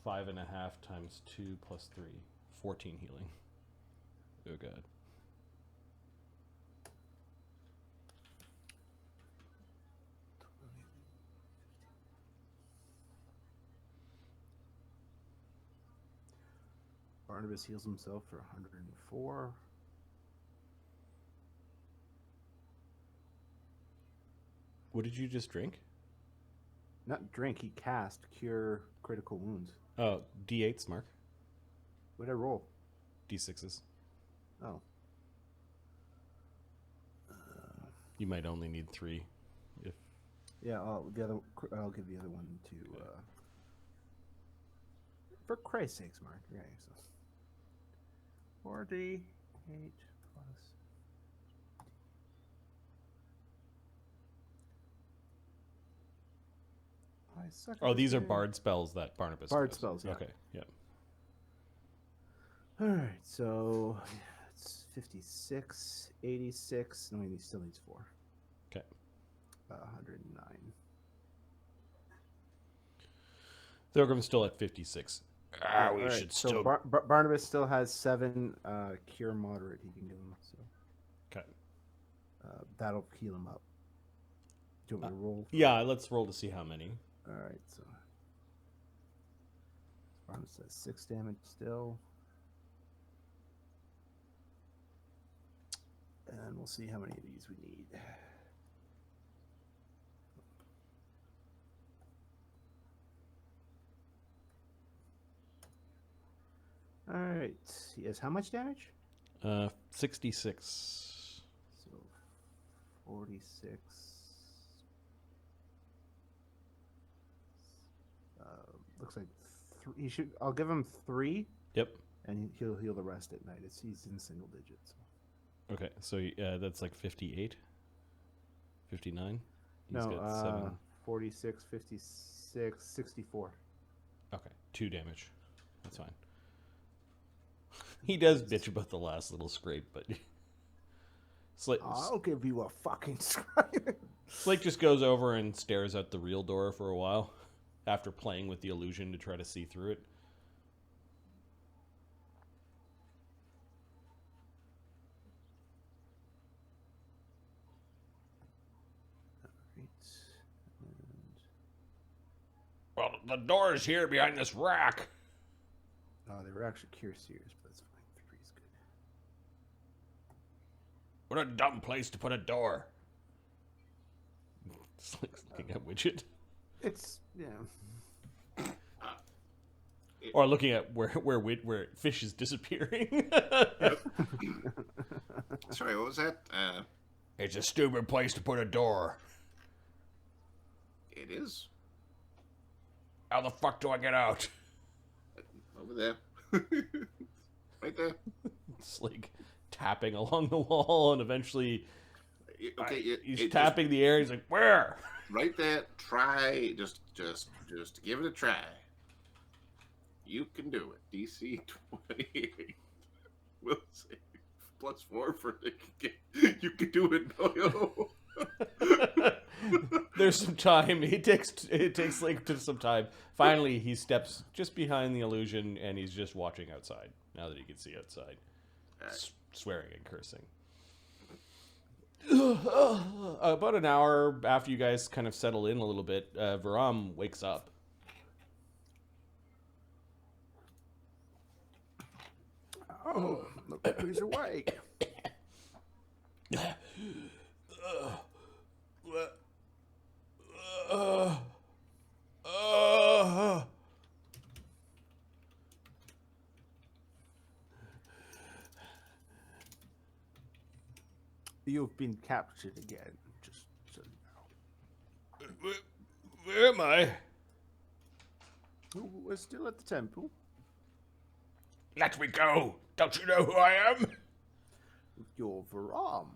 5.5 times 2 plus 3. 14 healing. Oh god. Barnabas heals himself for 104. What did you just drink? Not drink, he cast cure critical wounds. Oh, D8s, Mark. What'd I roll? D6s. Oh. You might only need 3. If Yeah, I'll give the other one to. For Christ's sakes, Mark. Okay, so 48 plus. I suck at Oh, this these are game. bard spells that Barnabas Bard does. spells, yeah. Okay, yeah. All right, so it's 56, 86. No, he still needs 4. Okay. 109. Thorgrim's still at 56. Yeah, We all should So still. Barnabas still has 7 cure moderate he can give him. So Okay. that'll heal him up. Do you want me to roll? Yeah, let's roll to see how many. All right. So Barnabas has 6 damage still. And we'll see how many of these we need. All right. He has how much damage? 66. So 46. Looks like he should. I'll give him 3, Yep. and he'll heal the rest at night. He's in single digits. Okay, so that's like 58, 59. He's No, got 7. 46, 56, 64. Okay, 2 damage. That's fine. He does bitch about the last little scrape, but I'll give you a fucking scrape. Slake just goes over and stares at the real door for a while after playing with the illusion to try to see through it. Well, the door's here behind this rack. Oh, they were actually cure seers, but that's fine. 3 is good. What a dumb place to put a door. Slake's looking at Widget. It's Or looking at where fish is disappearing. Sorry, what was that? It's a stupid place to put a door. It is How the fuck do I get out? over there, right there. It's like tapping along the wall, and eventually Okay, he's tapping the air. He's like, "Where?" Right there. Try just give it a try. You can do it. DC 28. We'll see. +4 for you can do it, Noyo. There's some time. It takes like some time. Finally, he steps just behind the illusion, and he's just watching outside. Now that he can see outside, swearing and cursing. About an hour after you guys kind of settle in a little bit, Varam wakes up. oh, look who's awake. You've been captured again. Just so you know. Where am I? We're still at the temple. Let me go. Don't you know who I am? You're Varam,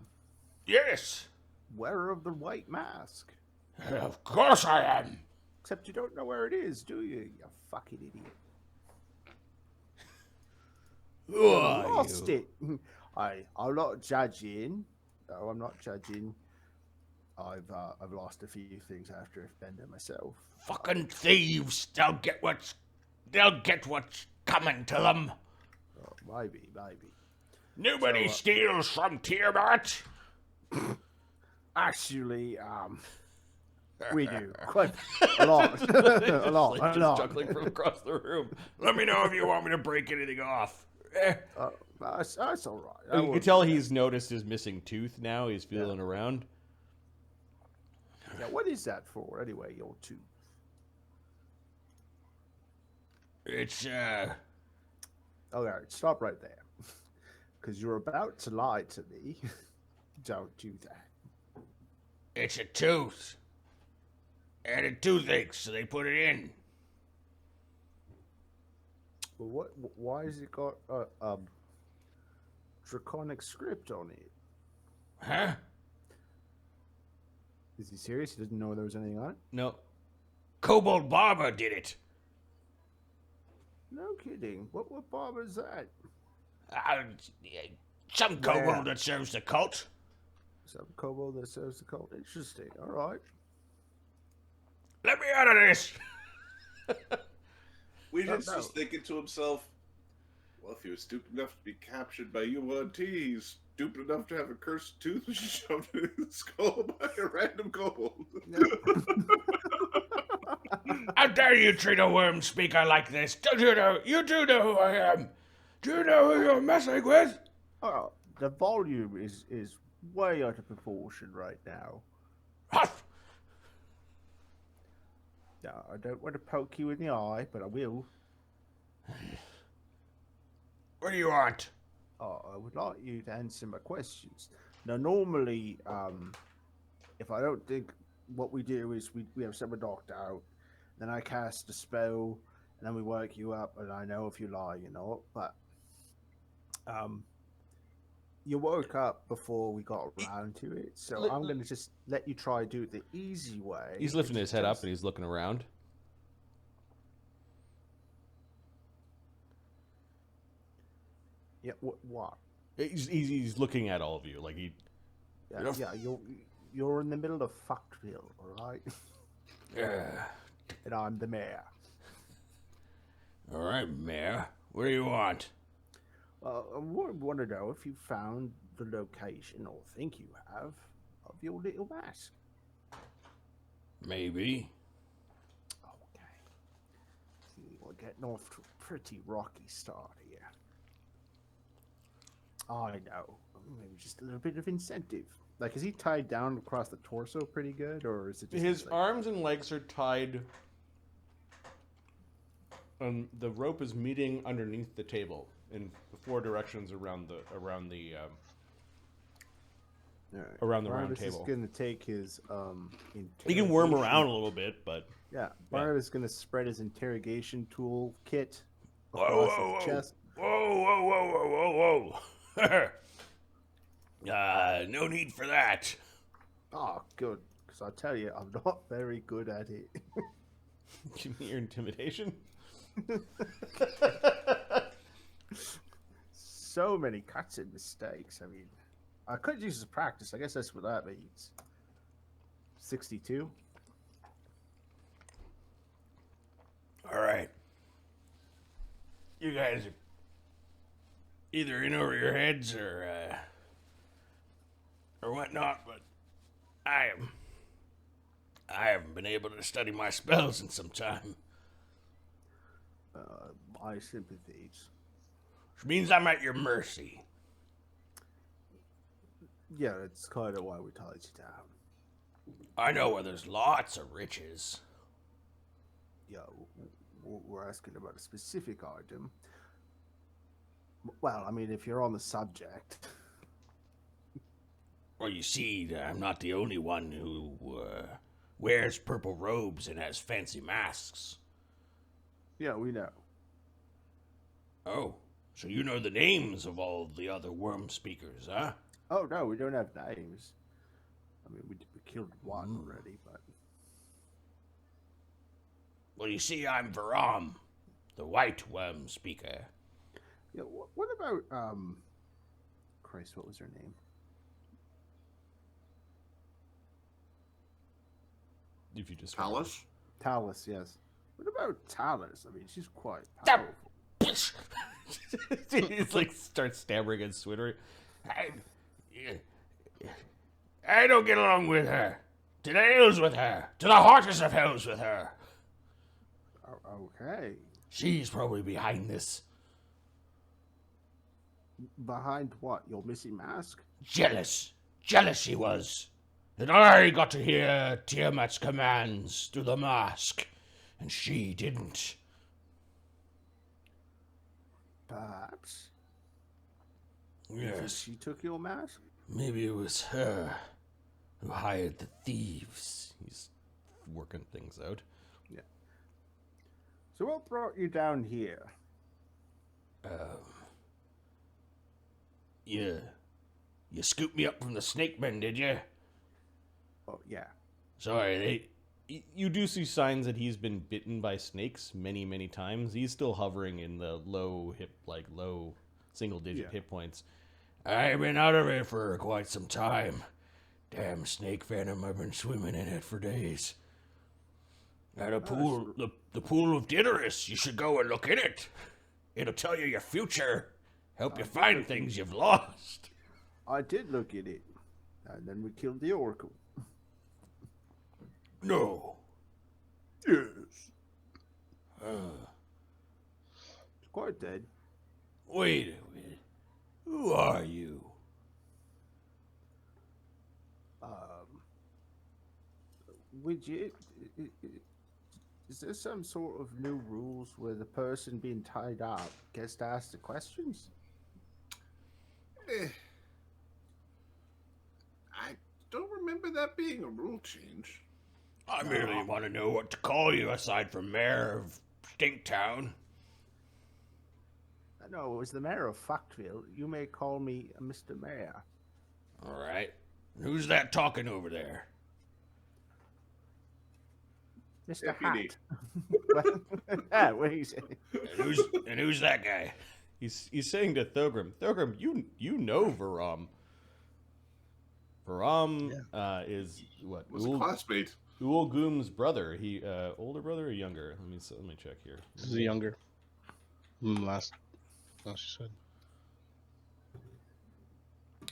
Yes. wearer of the white mask. Of course I am. Except you don't know where it is, do you? You fucking idiot. Who are Lost you? it. I'm not judging. No, I'm not judging. I've lost a few things after Bender myself. Fucking thieves. They'll get what's coming to them. Oh, maybe. Nobody So, steals from Tiamat. Actually, we do quite a lot, a lot, Like a just lot. chuckling from across the room. Let me know if you want me to break anything off. That's all right. You can tell he's noticed his missing tooth now. He's feeling around. Yeah, what is that for, anyway, your tooth? It's All right, stop right there. Because you're about to lie to me. Don't do that. it's a tooth. And a toothache, so they put it in. Well, why has it got a draconic script on it? Huh? Is he serious? He doesn't know there was anything on it? No. Kobold Barber did it. No kidding. What barber is that? Some kobold that serves the cult. Some kobold that serves the cult. Interesting. All right. Let me out of this. Regent's no. just thinking to himself, well, if he was stupid enough to be captured by UNT, he's stupid enough to have a cursed tooth shoved in his skull by a random kobold. How dare you treat a worm speaker like this? Don't you know? You do know who I am. Do you know who you're messing with? Oh, the volume is way out of proportion right now. Huff! Now, I don't want to poke you in the eye, but I will. What do you want? I would like you to answer my questions. Now, normally, if I don't think, what we do is we have someone knocked out, then I cast a spell, and then we wake you up, and I know if you lie, you know. But you woke up before we got around to it, so I'm going to just let you try to do it the easy way. He's lifting his head up and he's looking around. Yeah, what? He's looking at all of you like he. Yeah, you're in the middle of Fuckville, all right? Yeah. And I'm the mayor. All right, Mayor. What do you want? I want to know if you found the location, or think you have, of your little mask. Maybe. Okay. We're getting off to a pretty rocky start here. I know. Maybe just a little bit of incentive. Like, is he tied down across the torso pretty good, or is it just His like... arms and legs are tied. The rope is meeting underneath the table in 4 directions around the round Barnabas table. is going to take his He can worm interrogation- around a little bit, but Yeah, Barnabas is going to spread his interrogation tool kit whoa, across whoa, his whoa, chest. whoa, no need for that. Oh, good. Because I tell you, I'm not very good at it. Give me your intimidation. So many cuts and mistakes. I mean, I could use as practice. I guess that's what that means. 62. All right. You guys are either in over your heads or whatnot, but I haven't been able to study my spells in some time. My sympathies. Which means I'm at your mercy. Yeah, that's kind of why we tied you down. I know where there's lots of riches. Yeah, we're asking about a specific item. Well, I mean, if you're on the subject. Well, you see, I'm not the only one who wears purple robes and has fancy masks. Yeah, we know. Oh, so you know the names of all the other worm speakers, huh? Oh, no, we don't have names. I mean, we killed one already, but... Well, you see, I'm Varam, the white worm speaker. Yeah, what about, Christ, what was her name? If you just Talus? Talus, yes. What about Talus? I mean, she's quite powerful. He's like starts stammering and swittering. I don't get along with her. To the hells with her. To the hottest of hells with her. Okay. She's probably behind this. Behind what? Your missing mask? Jealous. Jealous she was. And I got to hear Tiamat's commands through the mask. And she didn't. Perhaps. Yes. She took your mask? Maybe it was her who hired the thieves. He's working things out. Yeah. So what brought you down here? You scooped me up from the snake men, did you? Oh, yeah. Sorry, you do see signs that he's been bitten by snakes many, many times. He's still hovering in the low single-digit hit points. I've been out of it for quite some time. Damn snake venom, I've been swimming in it for days. At a pool, the pool of Diderus, you should go and look in it. It'll tell you your future, help you find things you've lost. I did look at it, and then we killed the Oracle. No. Yes. It's quite dead. Wait a minute. Who are you? Widget, is there some sort of new rules where the person being tied up gets to ask the questions? I don't remember that being a rule change. I merely want to know what to call you aside from Mayor of Stinktown. No, as the mayor of Fuckville, you may call me Mr. Mayor. All right. Who's that talking over there? Mr. Deputy. Hat. What are you saying? And who's that guy? He's saying to Thogrim, Thogrim, you know Varam. Varam is what? Was a classmate. Ulgum's brother. He older brother or younger? Let me check here. This is younger. Last she said.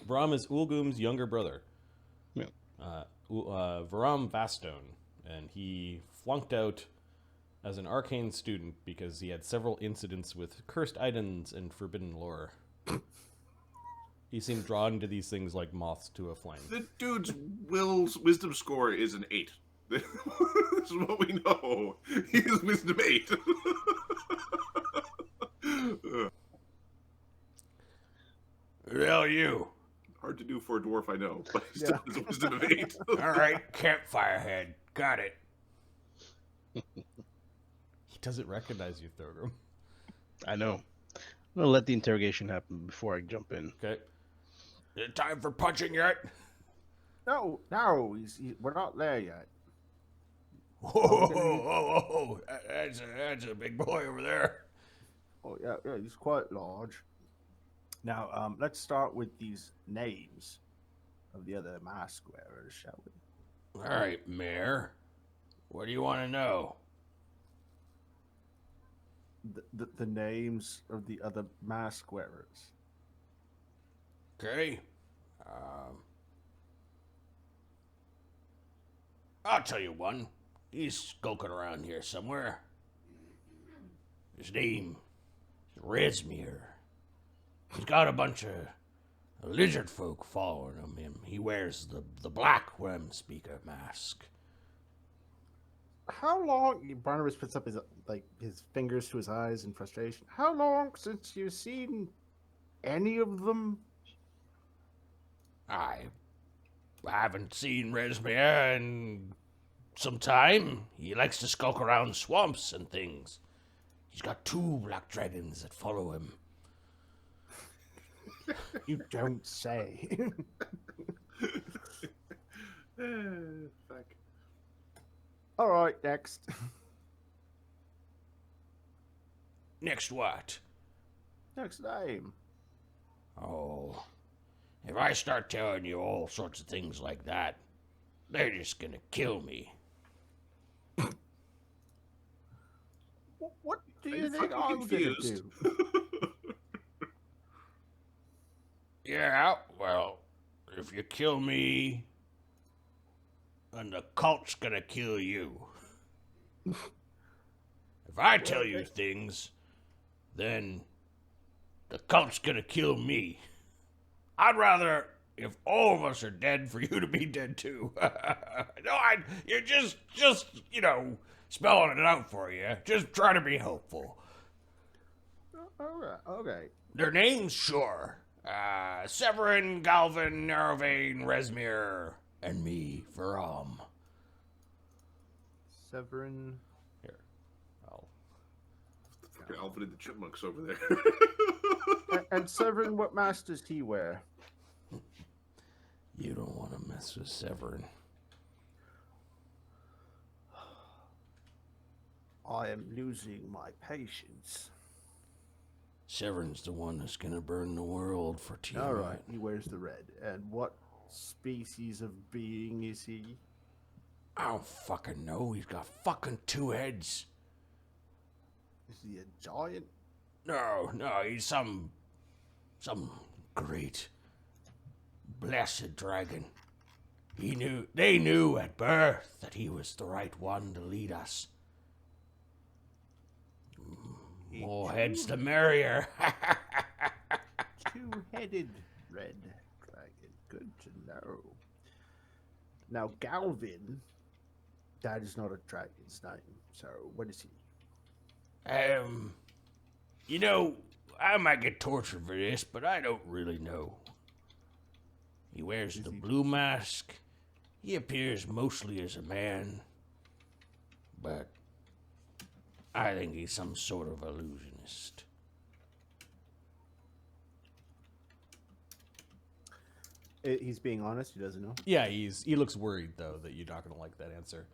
Varam is Ulgum's younger brother. Yeah. Varam Vastone, and he flunked out as an arcane student because he had several incidents with cursed items and forbidden lore. He seemed drawn to these things like moths to a flame. The dude's wisdom score is an 8. This is what we know. He is wisdom 8. Who the hell are you? Hard to do for a dwarf, I know, but he still has a wisdom of 8. All right, campfire head. Got it. He doesn't recognize you, Thogrim. I know. I'm gonna let the interrogation happen before I jump in. Okay. Is it time for punching yet? No, we're not there yet. Whoa. That's a big boy over there. Oh yeah, he's quite large. Now, let's start with these names of the other mask wearers, shall we? All right, Mayor. What do you want to know? The names of the other mask wearers. Okay. I'll tell you one. He's skulking around here somewhere. His name is Resmir. He's got a bunch of lizard folk following him. He wears the black Wem Speaker mask. How long? Barnabas puts up his fingers to his eyes in frustration. How long since you've seen any of them? I haven't seen Resmir in some time. He likes to skulk around swamps and things. He's got 2 black dragons that follow him. You don't say. Fuck. All right, next. Next what? Next name. Oh, if I start telling you all sorts of things like that, they're just gonna kill me. What do you I'm think fucking I'm gonna confused. do? Yeah, well, if you kill me, then the cult's gonna kill you. If I tell you things, then the cult's gonna kill me. I'd rather, if all of us are dead, for you to be dead too. No, you're just, spelling it out for you. Just try to be helpful. All right, okay. Their names, sure. Severin, Galvin, Narrowvein, Resmir, and me, Varam. Severin. Here, I'll... Fucking Alvin and the Chipmunks over there. And Severin, what mask does he wear? You don't want to mess with Severin. I am losing my patience. Severn's the one that's gonna burn the world for Tiamat. All right, he wears the red. And what species of being is he? I don't fucking know. He's got fucking 2 heads. Is he a giant? No, he's some great, blessed dragon. They knew at birth that he was the right one to lead us. More heads the merrier. 2-headed red dragon. Good to know. Now, Galvin, that is not a dragon's name. So, what is he? You know, I might get tortured for this, but I don't really know. He wears the blue mask. He appears mostly as a man, but I think he's some sort of illusionist. He's being honest. He doesn't know. Yeah, he looks worried though that you're not gonna like that answer.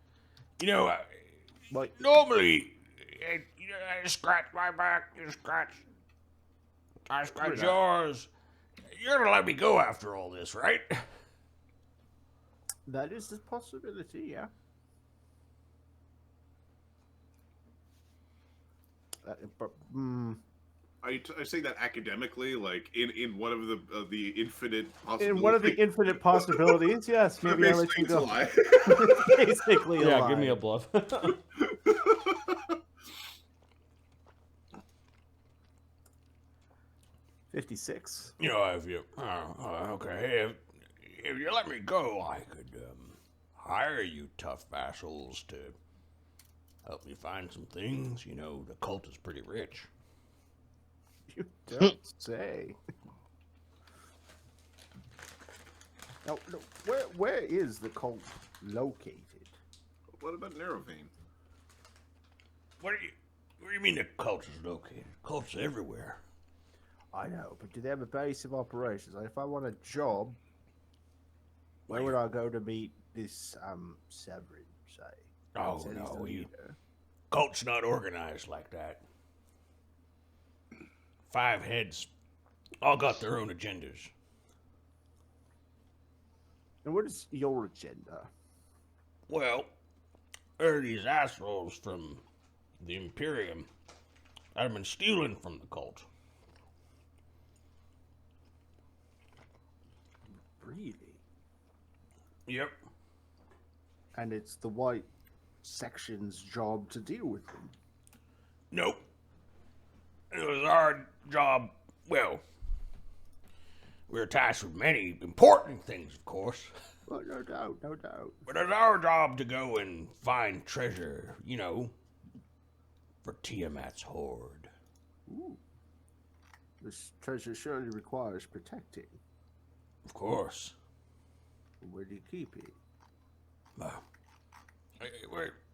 You know, Like, normally, I scratch my back, I scratch yours. You're gonna let me go after all this, right? that is a possibility, yeah. But, Are you saying that academically, like in one of the infinite possibilities? in one of the infinite possibilities, yes. Maybe I'll let you go. Basically, a Yeah, lie. give me a bluff. 56. You know, if you okay, if you let me go, I could hire you tough vassals to help me find some things. You know, the cult is pretty rich. You don't say. Now, where is the cult located? What about Narrowvein? What do you mean the cult is located? Cult's everywhere. I know, but do they have a base of operations? Like, if I want a job, where would I go to meet this Severin, say? Oh, Said he's the no, leader. Cult's not organized like that. 5 heads, all got their own agendas. And what is your agenda? Well, there are these assholes from the Imperium that have been stealing from the cult. Really? Yep. And it's the white section's job to deal with them. Nope. It was our job. Well, we're tasked with many important things, of course. Well, no doubt, no doubt. But it's our job to go and find treasure, you know, for Tiamat's hoard. Ooh. This treasure surely requires protecting. Of course. Where do you keep it?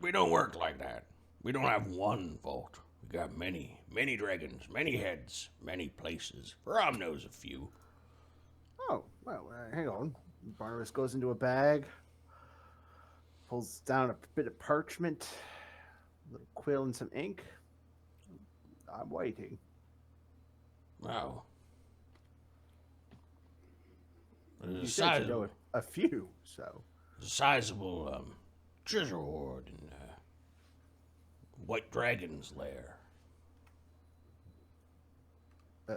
We don't work like that. We don't have one vault. We got many, many dragons, many heads, many places. Rob knows a few. Oh, well, hang on. Barnabas goes into a bag, pulls down a bit of parchment, a little quill and some ink. I'm waiting. Wow. You said you know a few, so. A sizable treasure hoard in White Dragon's lair.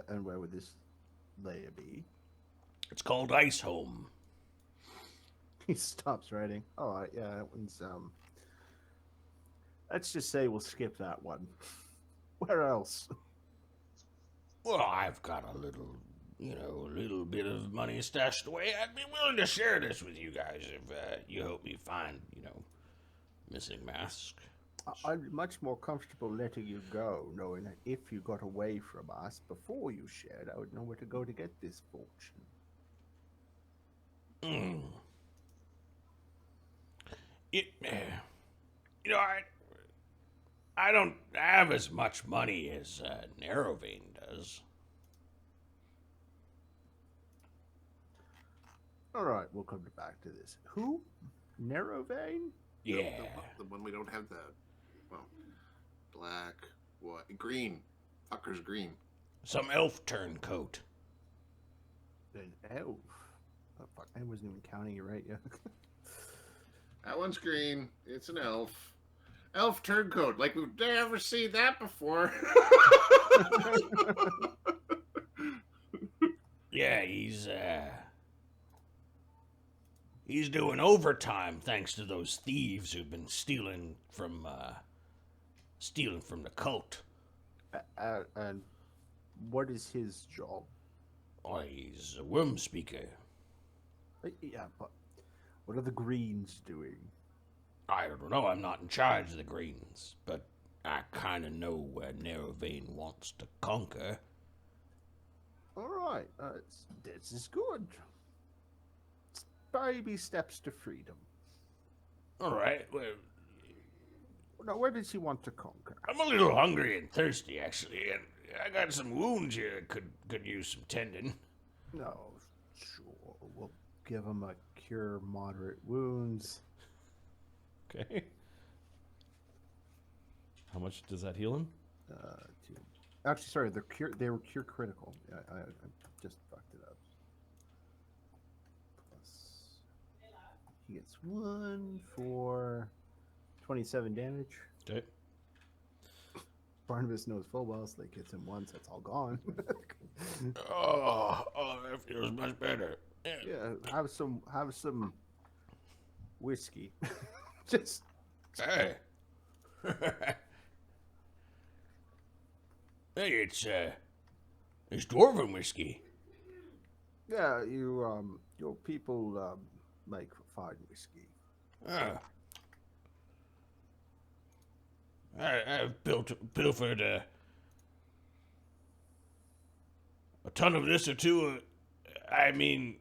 And where would this lair be? It's called Ice Home. He stops writing. All right, yeah, that one's let's just say we'll skip that one. Where else? Well, I've got a little bit of money stashed away. I'd be willing to share this with you guys if you help me find, missing mask. I'd be much more comfortable letting you go, knowing that if you got away from us before you shared, I would know where to go to get this fortune. I don't have as much money as Narrowvein does. All right, we'll come back to this. Who? Narrowvein? Yeah. The one we don't have the, well, black, what, green. Fucker's green. Some elf turncoat. An elf. Oh, fuck, I wasn't even counting you right yet. That one's green. It's an elf. Elf turncoat. Like, we've never seen that before. Yeah, he's doing overtime thanks to those thieves who've been stealing from the cult. And what is his job? Oh, he's a worm speaker. Yeah, but what are the Greens doing? I don't know, I'm not in charge of the Greens, but I kinda know where Narrowvein wants to conquer. All right, this is good. It's baby steps to freedom. Alright, well, Now, where does he want to conquer? I'm a little hungry and thirsty, actually, and I got some wounds here that could use some tending. No, sure. We'll give him a cure moderate wounds. Okay. How much does that heal him? Actually, sorry, they were cure critical. I just fucked it up. Plus, he gets 1 for 27 damage. Okay. Barnabas knows full well, so they hits him once, that's all gone. Oh, that feels much better. Yeah, have some whiskey. Just Hey. Hey, it's dwarven whiskey. yeah, your people make fine whiskey. Ah. I've pilfered a ton of this or two. I mean,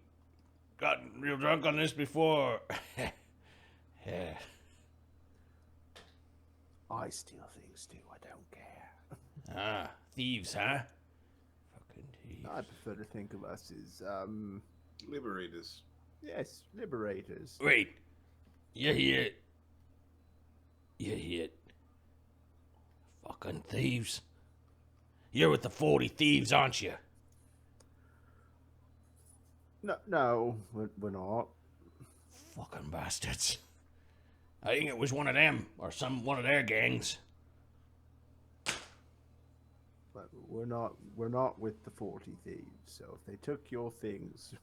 gotten real drunk on this before. Yeah. I steal things too. I don't care. Ah, thieves, huh? Fucking thieves. I prefer to think of us as Liberators. yes, liberators. Wait, you hear? You hear? Fucking thieves. You're with the 40 thieves, aren't you? No, we're not. Fucking bastards. I think it was one of them, or one of their gangs. But we're not with the 40 thieves. So if they took your things,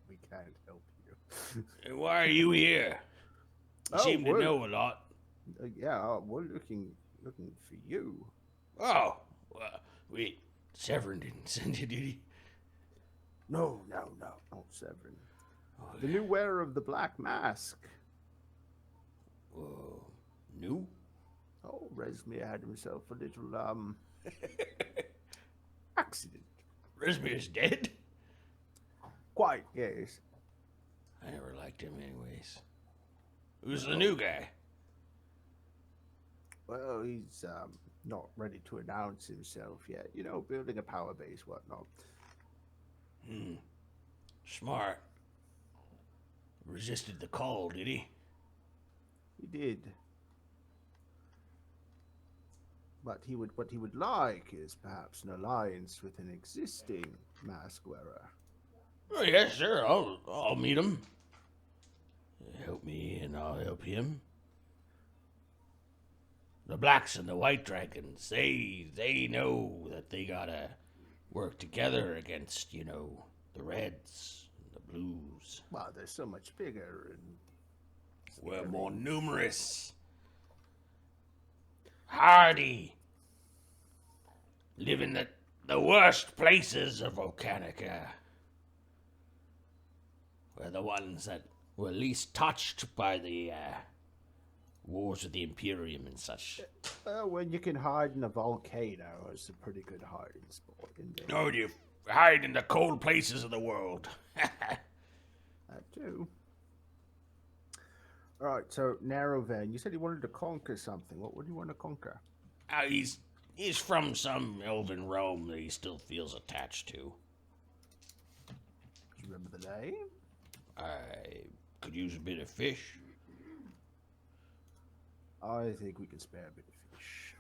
we can't help you. Why are you here? You Oh, seem to we're- know a lot. Yeah, we're looking for you. Oh, well, wait, Severin didn't send you, did he? No, not Severin. The new wearer of the black mask. Whoa, new? Oh, Resmir had himself a little accident. Resmir's dead? Quite, yes. I never liked him anyways. Who's the new guy? Well, he's not ready to announce himself yet. You know, building a power base, whatnot. Smart. Resisted the call, did he? He did. But what he would like is perhaps an alliance with an existing mask wearer. Oh, yeah, sure. I'll meet him. Help me and I'll help him. The blacks and the white dragons, they know that they gotta work together against, the reds and the blues. Well, they're so much bigger and We're more numerous. Hardy. Live in the worst places of Volcanica. We're the ones that were least touched by the wars with the Imperium and such. when you can hide in a volcano, it's a pretty good hiding spot. Isn't it? No, you hide in the cold places of the world. That too. All right, so Narrowvein, you said you wanted to conquer something. What would you want to conquer? He's from some elven realm that he still feels attached to. Do you remember the name? I could use a bit of fish. I think we can spare a bit of fish.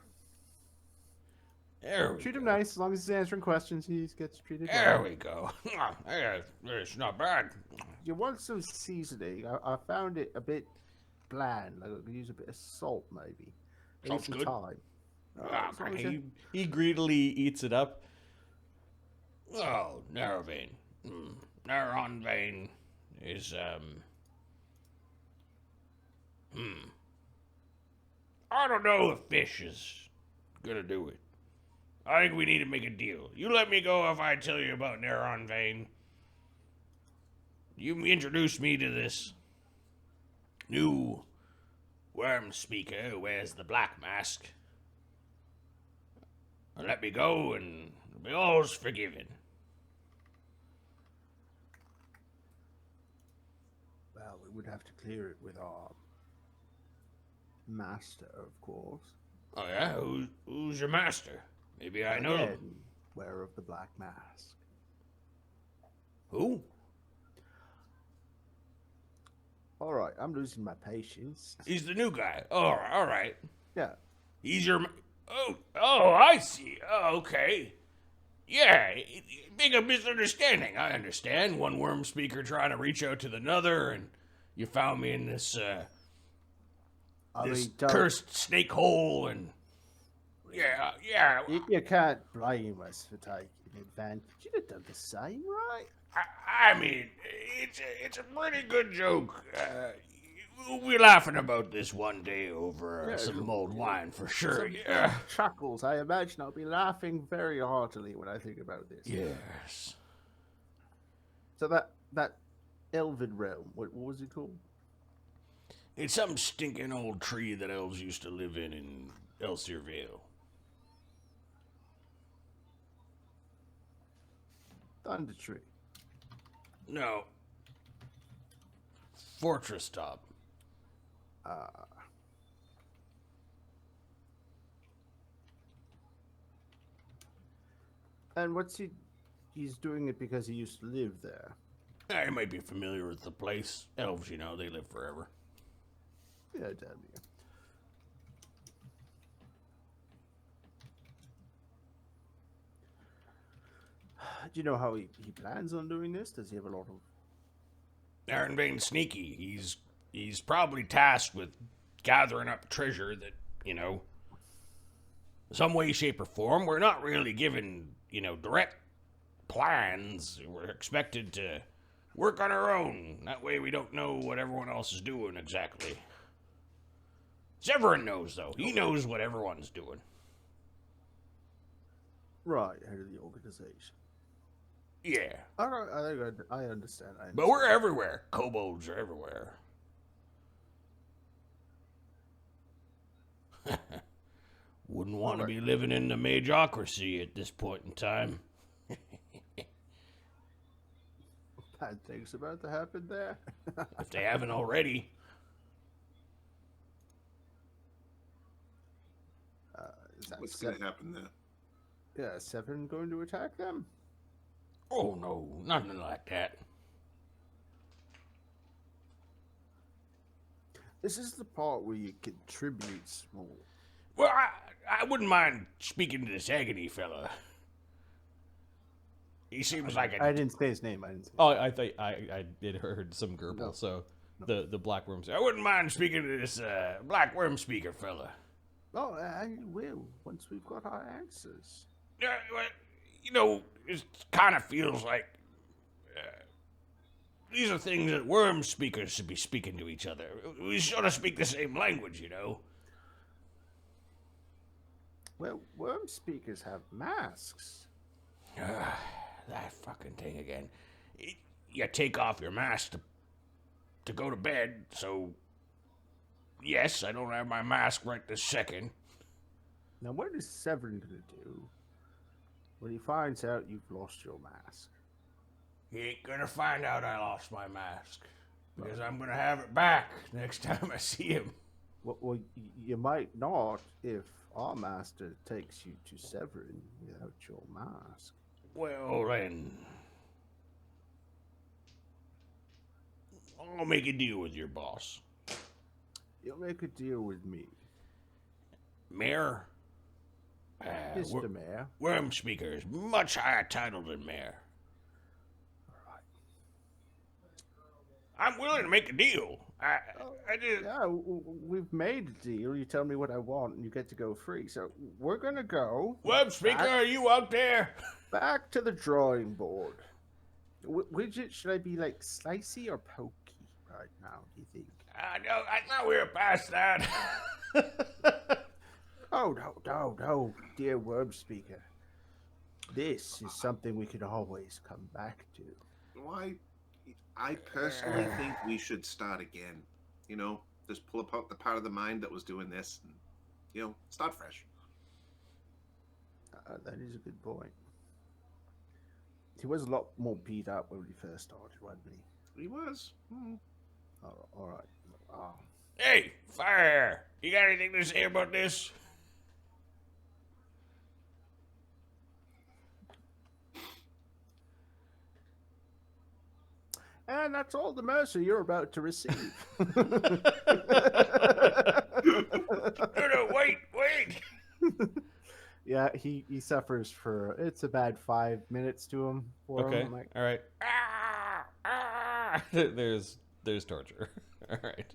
There we Treat him go. nice. As long as he's answering questions, he gets treated There well. we go. Yeah, it's not bad. You want some seasoning? I found it a bit bland. Like I could use a bit of salt, maybe. Maybe Salt's some good. thyme. As long as He greedily eats it up. Oh, narrow vein. Neuron vein is, I don't know if fish is gonna do it. I think we need to make a deal. You let me go if I tell you about neuron vein. You introduce me to this new worm speaker who wears the black mask. Let me go and be all's forgiven. Well, we would have to clear it with our master, of course. Oh yeah? Who's your master? Maybe I know. Again, wearer of the black mask. Who? All right, I'm losing my patience. He's the new guy. All right. Yeah. He's your... Oh, I see. Oh, okay. Yeah, big a misunderstanding. I understand. One worm speaker trying to reach out to another, and you found me in this, this cursed snake hole, and... Yeah. You can't blame us for taking advantage. You'd have done the same, right? I mean, it's a pretty good joke. We'll be laughing about this one day over some mulled wine for sure. Yeah. Chuckles. I imagine I'll be laughing very heartily when I think about this. Yes. So that elven realm, what was it called? It's some stinking old tree that elves used to live in Elsiervale. Thunder Tree. No. Fortress Top. And what's he? He's doing it because he used to live there. You might be familiar with the place. Elves, you know, they live forever. Yeah, damn you. Do you know how he plans on doing this? Does he have a lot of... Aaron Bane's sneaky. He's probably tasked with gathering up treasure that, you know, some way, shape, or form. We're not really given, you know, direct plans. We're expected to work on our own. That way we don't know what everyone else is doing exactly. Severin knows, though. He knows what everyone's doing. Right, head of the organization. Yeah. All right, I understand. But we're everywhere. Kobolds are everywhere. Wouldn't want to be living in the Mageocracy at this point in time. Bad things about to happen there. If they haven't already. Is that What's going to happen then? Yeah, Severin going to attack them? Oh, no. Nothing like that. This is the part where you contribute small. Well, I wouldn't mind speaking to this Agony fella. He seems like a... I didn't say his name. Oh, I thought I did heard some Gerbil, no. So the black worm. I wouldn't mind speaking to this black worm speaker fella. Oh, I will once we've got our answers. You know, it kind of feels like these are things that worm speakers should be speaking to each other. We sort of speak the same language, you know. Well, worm speakers have masks. That fucking thing again. You take off your mask to go to bed, so... Yes, I don't have my mask right this second. Now, what is Severin going to do when he finds out you've lost your mask? He ain't going to find out I lost my mask. Because I'm going to have it back next time I see him. Well, you might not if our master takes you to Severin without your mask. Well, then... I'll make a deal with your boss. You'll make a deal with me. Mayor, Mr. Mayor. Worm Speaker is much higher title than Mayor. I'm willing to make a deal. I just... Yeah, we've made a deal. You tell me what I want, and you get to go free. So we're gonna go. Worm Speaker, are you out there? Back to the drawing board. Which should I be like slicey or pokey right now? Do you think? No, I thought we were past that. Oh no, dear Worm Speaker. This is something we can always come back to. Why? I personally think we should start again. You know, just pull apart the part of the mind that was doing this, and start fresh. That is a good point. He was a lot more beat up when we first started, wasn't he? He was. All right. Hey, Fire! You got anything to say about this? And that's all the mercy you're about to receive. No, wait! Yeah, he suffers for it's a bad 5 minutes to him. Okay, him. Like, all right. There's torture. All right.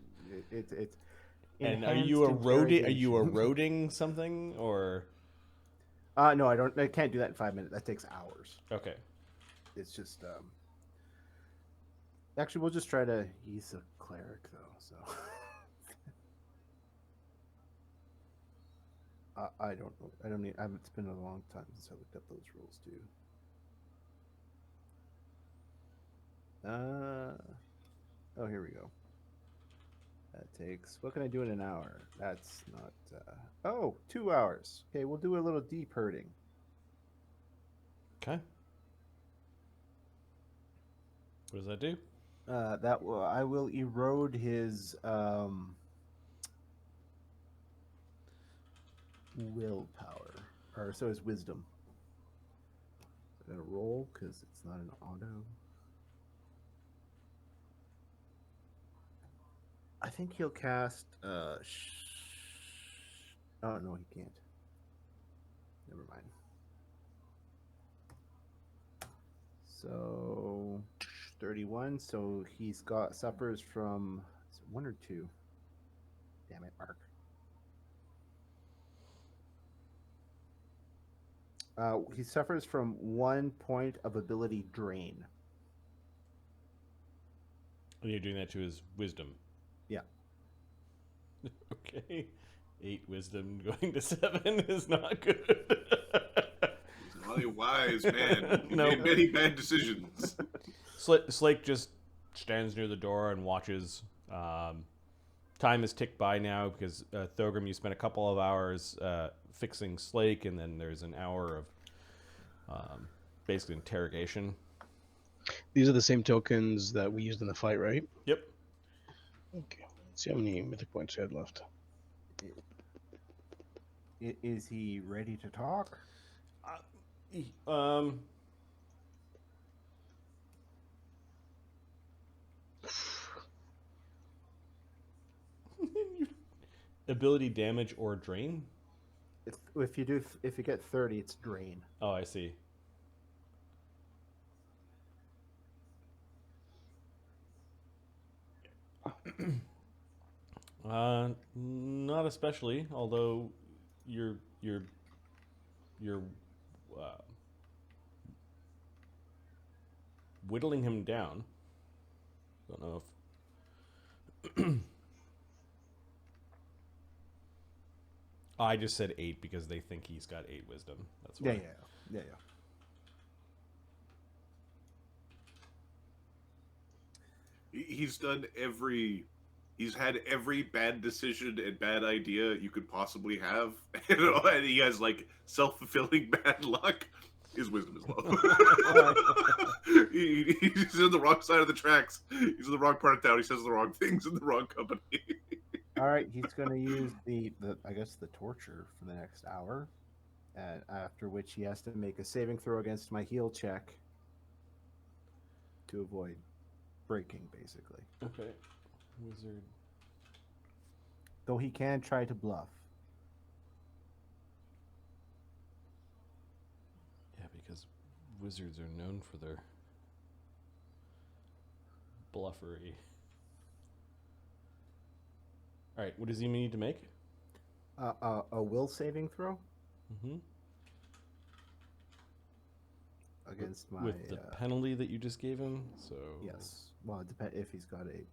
It's. And are you eroding? Are you eroding something or? No, I don't. I can't do that in 5 minutes. That takes hours. Okay. It's just. Actually, we'll just try to. He's a cleric, though, so. I don't know. I don't need. It's been a long time since I looked up those rules too. Oh, here we go. That takes. What can I do in an hour? That's not. Oh, 2 hours. Okay, we'll do a little deep hurting. Okay. What does that do? I will erode his willpower, or so his wisdom. I gotta roll because it's not an auto. I think he'll cast. Oh no, he can't. Never mind. So 31. So he's suffers from 1 or 2. Damn it, Mark. He suffers from 1 point of ability drain. And you're doing that to his wisdom. Yeah. Okay. 8 wisdom going to 7 is not good. He's not a wise man. He No. made many bad decisions. Slake just stands near the door and watches. Time has ticked by now because Thogrim, you spent a couple of hours fixing Slake, and then there's an hour of basically interrogation. These are the same tokens that we used in the fight, right? Yep. Okay. Let's see how many mythic points I had left. Is he ready to talk? Ability damage or drain? If you get 30, it's drain. Oh, I see. Not especially. Although you're whittling him down. Don't know if I just said 8 because they think he's got 8 wisdom. That's why. Yeah. He's had every bad decision and bad idea you could possibly have, and he has like self-fulfilling bad luck. His wisdom is low. He's in the wrong side of the tracks. He's in the wrong part of town. He says the wrong things in the wrong company. All right, he's going to use the torture for the next hour, and after which he has to make a saving throw against my heal check to avoid breaking, basically. Okay. Wizard. Though he can try to bluff. wizards are known for their bluffery. All right, what does he need to make? A will saving throw Mm-hmm. against my With the penalty that you just gave him, so... yes. Well, it depends if he's got a.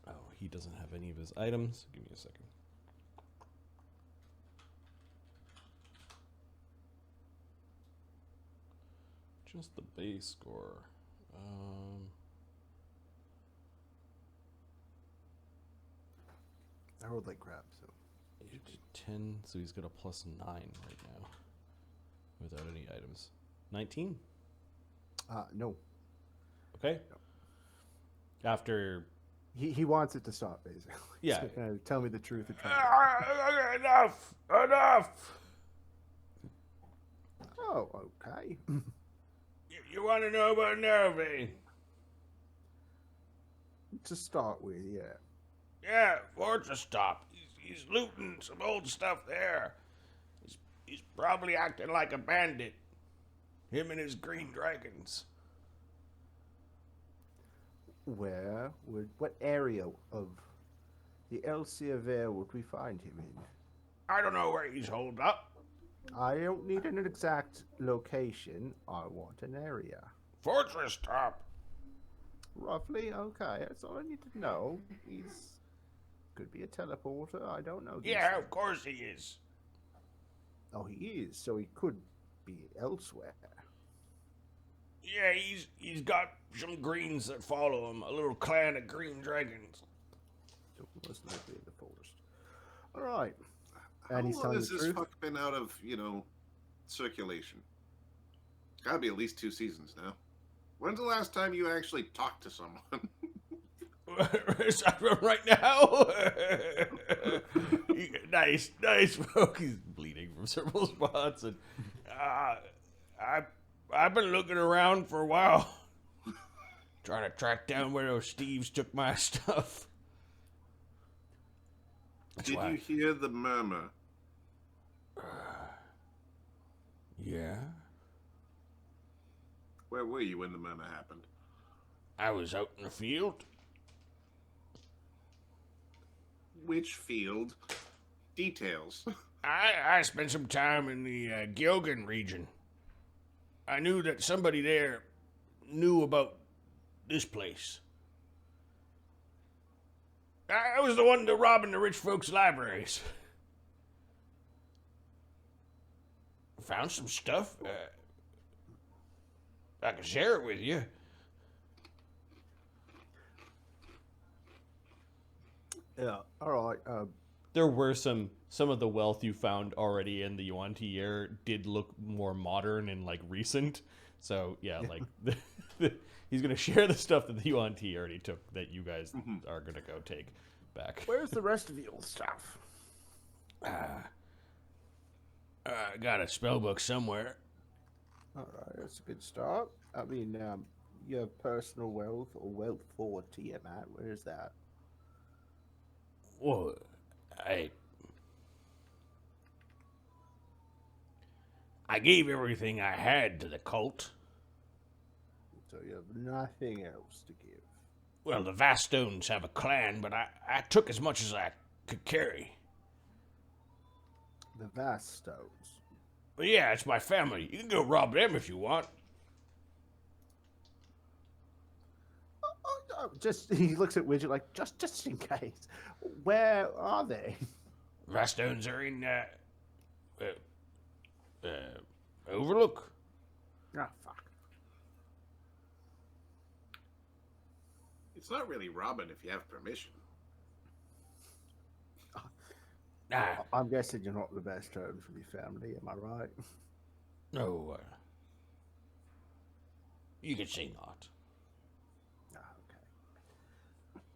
Oh, he doesn't have any of his items. Give me a second. Just the base score. I rolled like crap, so 10, so he's got a +9 right now. Without any items. 19? no. Okay. No. After... He wants it to stop, basically. Yeah. He's gonna tell me the truth. And try Enough! Enough! oh, okay. You want to know about Nervy? To start with, yeah. Yeah, Fortress Top. He's looting some old stuff there. He's probably acting like a bandit. Him and his green dragons. What area of the LCVR would we find him in? I don't know where he's holed up. I don't need an exact location. I want an area. Fortress Top. Roughly, okay. That's all I need to know. He's could be a teleporter. I don't know. Yeah, of course he is. Oh, he is. So he could be elsewhere. Yeah, he's got some greens that follow him. A little clan of green dragons. So most likely in the forest. All right. How And he's long telling has the this truth? fuck been out of, circulation? Gotta be at least 2 seasons now. When's the last time you actually talked to someone? Right now? Nice, folk. He's bleeding from several spots. And I've been looking around for a while. Trying to track down where those Steves took my stuff. Did you hear the murmur? Yeah? Where were you when the murmur happened? I was out in the field. Which field? Details. I spent some time in the Gilgan region. I knew that somebody there knew about this place. I was the one to robbing the rich folks' libraries. Found some stuff. I can share it with you. Yeah. All right. There were some of the wealth you found already in the Yuan-Ti year did look more modern and like recent. So yeah, like he's gonna share the stuff that the Yuan-Ti already took that you guys are gonna go take back. Where's the rest of the old stuff? I got a spell book somewhere. All right, that's a good start. I mean, your personal wealth or wealth for Tiamat. Where's that? Well, I gave everything I had to the cult. So you have nothing else to give. Well, the Vastones have a clan, but I took as much as I could carry. The vast stones. But yeah, it's my family. You can go rob them if you want. Just he looks at Widget like just in case. Where are they? Vastones are in Overlook. Ah, fuck. It's not really robbing if you have permission. Nah, I'm guessing you're not the best terms with your family. Am I right? no. You could say not. Ah, okay.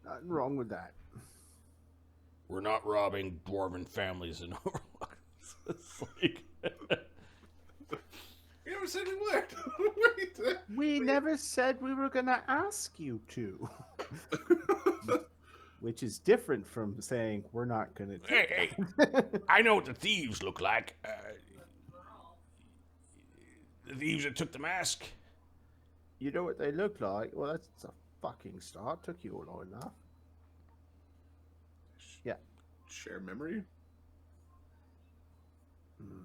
Nothing wrong with that. We're not robbing dwarven families in Overlook. It's like... You never said we would. Wait. We never said we were gonna ask you to. which is different from saying we're not going to. Hey, I know what the thieves look like. The thieves that took the mask. You know what they look like? Well, that's a fucking start. Took you all long enough. Yeah. Share memory?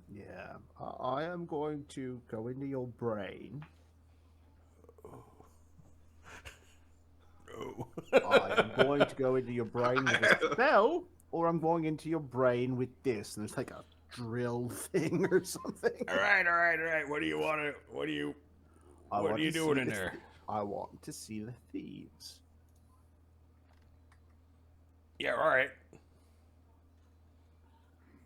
Yeah. I am going to go into your brain. No. I am going to go into your brain with a spell, or I'm going into your brain with this. And there's like a drill thing or something. All right. What do you want to? What are you doing in there? I want to see the thieves. Yeah, all right.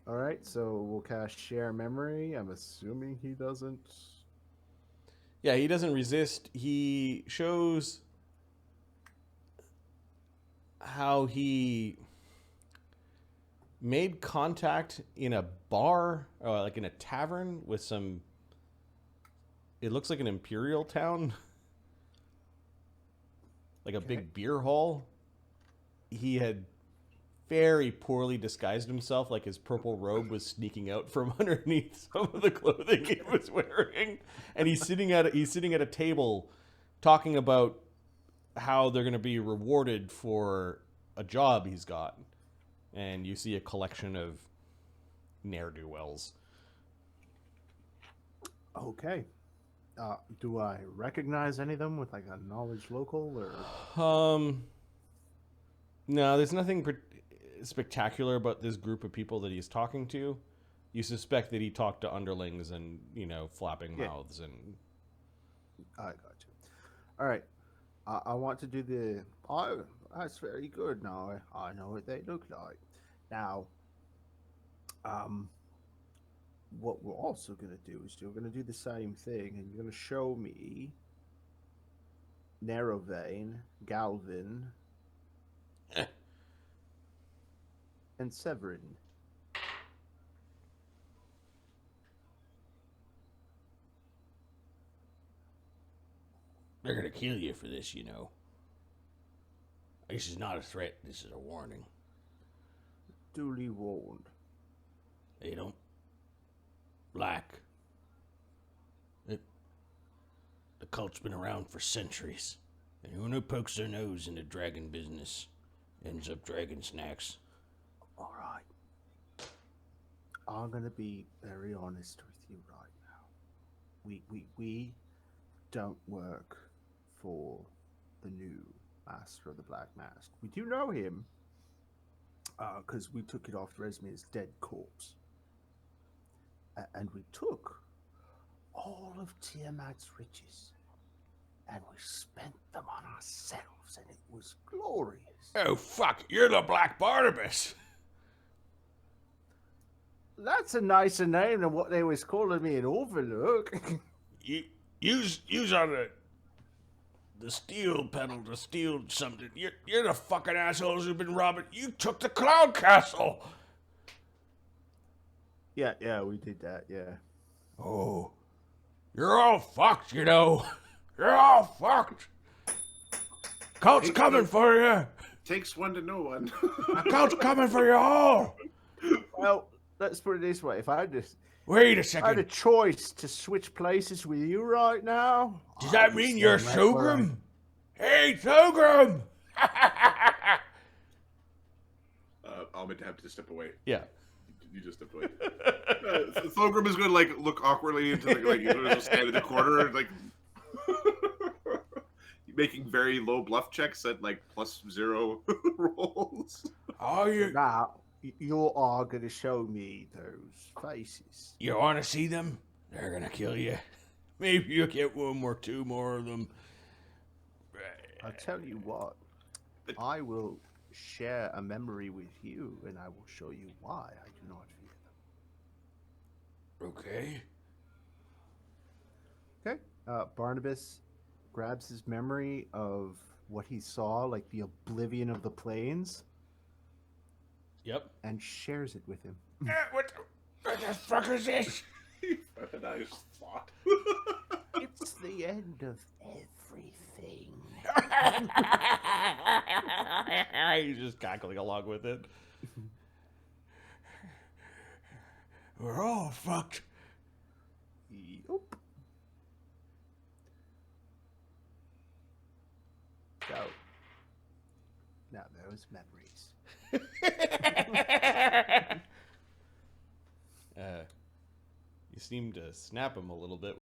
All right, so we'll cast Share Memory. I'm assuming he doesn't. Yeah, he doesn't resist. He shows how he made contact in a bar, like in a tavern with some. It looks like an imperial town, like a big beer hall. He had very poorly disguised himself, like his purple robe was sneaking out from underneath some of the clothing he was wearing, and he's sitting at a table talking about how they're going to be rewarded for a job he's got. And you see a collection of ne'er-do-wells. Okay. Do I recognize any of them with like a knowledge local or? No, there's nothing spectacular about this group of people that he's talking to. You suspect that he talked to underlings and, flapping mouths and. I got you. All right. I want to do the. Oh, that's very good. Now I know what they look like. Now, what we're also going to do is we're going to do the same thing, and you're going to show me Narrowvein, Galvin, and Severin. They're going to kill you for this, This is not a threat. This is a warning. Duly warned. They don't like it. The cult's been around for centuries. Anyone who pokes their nose in the dragon business ends up dragging snacks. All right. I'm going to be very honest with you right now. We don't work for the new Master of the Black Mask. We do know him because we took it off Resmir's dead corpse. And we took all of Tiamat's riches and we spent them on ourselves, and it was glorious. Oh, fuck, you're the Black Barnabas. That's a nicer name than what they was calling me in Overlook. Use on the steel pedal to steal something. You're the fucking assholes who've been robbing. You took the Cloud Castle. Yeah, we did that, yeah. Oh, you're all fucked, You're all fucked. Cult's coming for you. Takes one to know one. The cult's coming for you all. Well, let's put it this way. If I just Wait a I had a second. choice to switch places with you right now. Does that mean you're Thogrim? Hey, Thogrim! I'll have to step away. Yeah. You just step away. Thogrim is going to look awkwardly into he's going to stand in the corner making very low bluff checks at +0 rolls. Oh, Now you are going to show me those faces. you want to see them? They're gonna kill you. Maybe you'll get one or two more of them. I'll tell you what. I will share a memory with you, and I will show you why I do not fear them. Okay. Okay. Barnabas grabs his memory of what he saw, like the oblivion of the plains, Yep. and shares it with him. What the fuck is this? Nice thought. It's the end of everything. He's just cackling along with it. We're all fucked. Yep. So, now those memories. You seem to snap him a little bit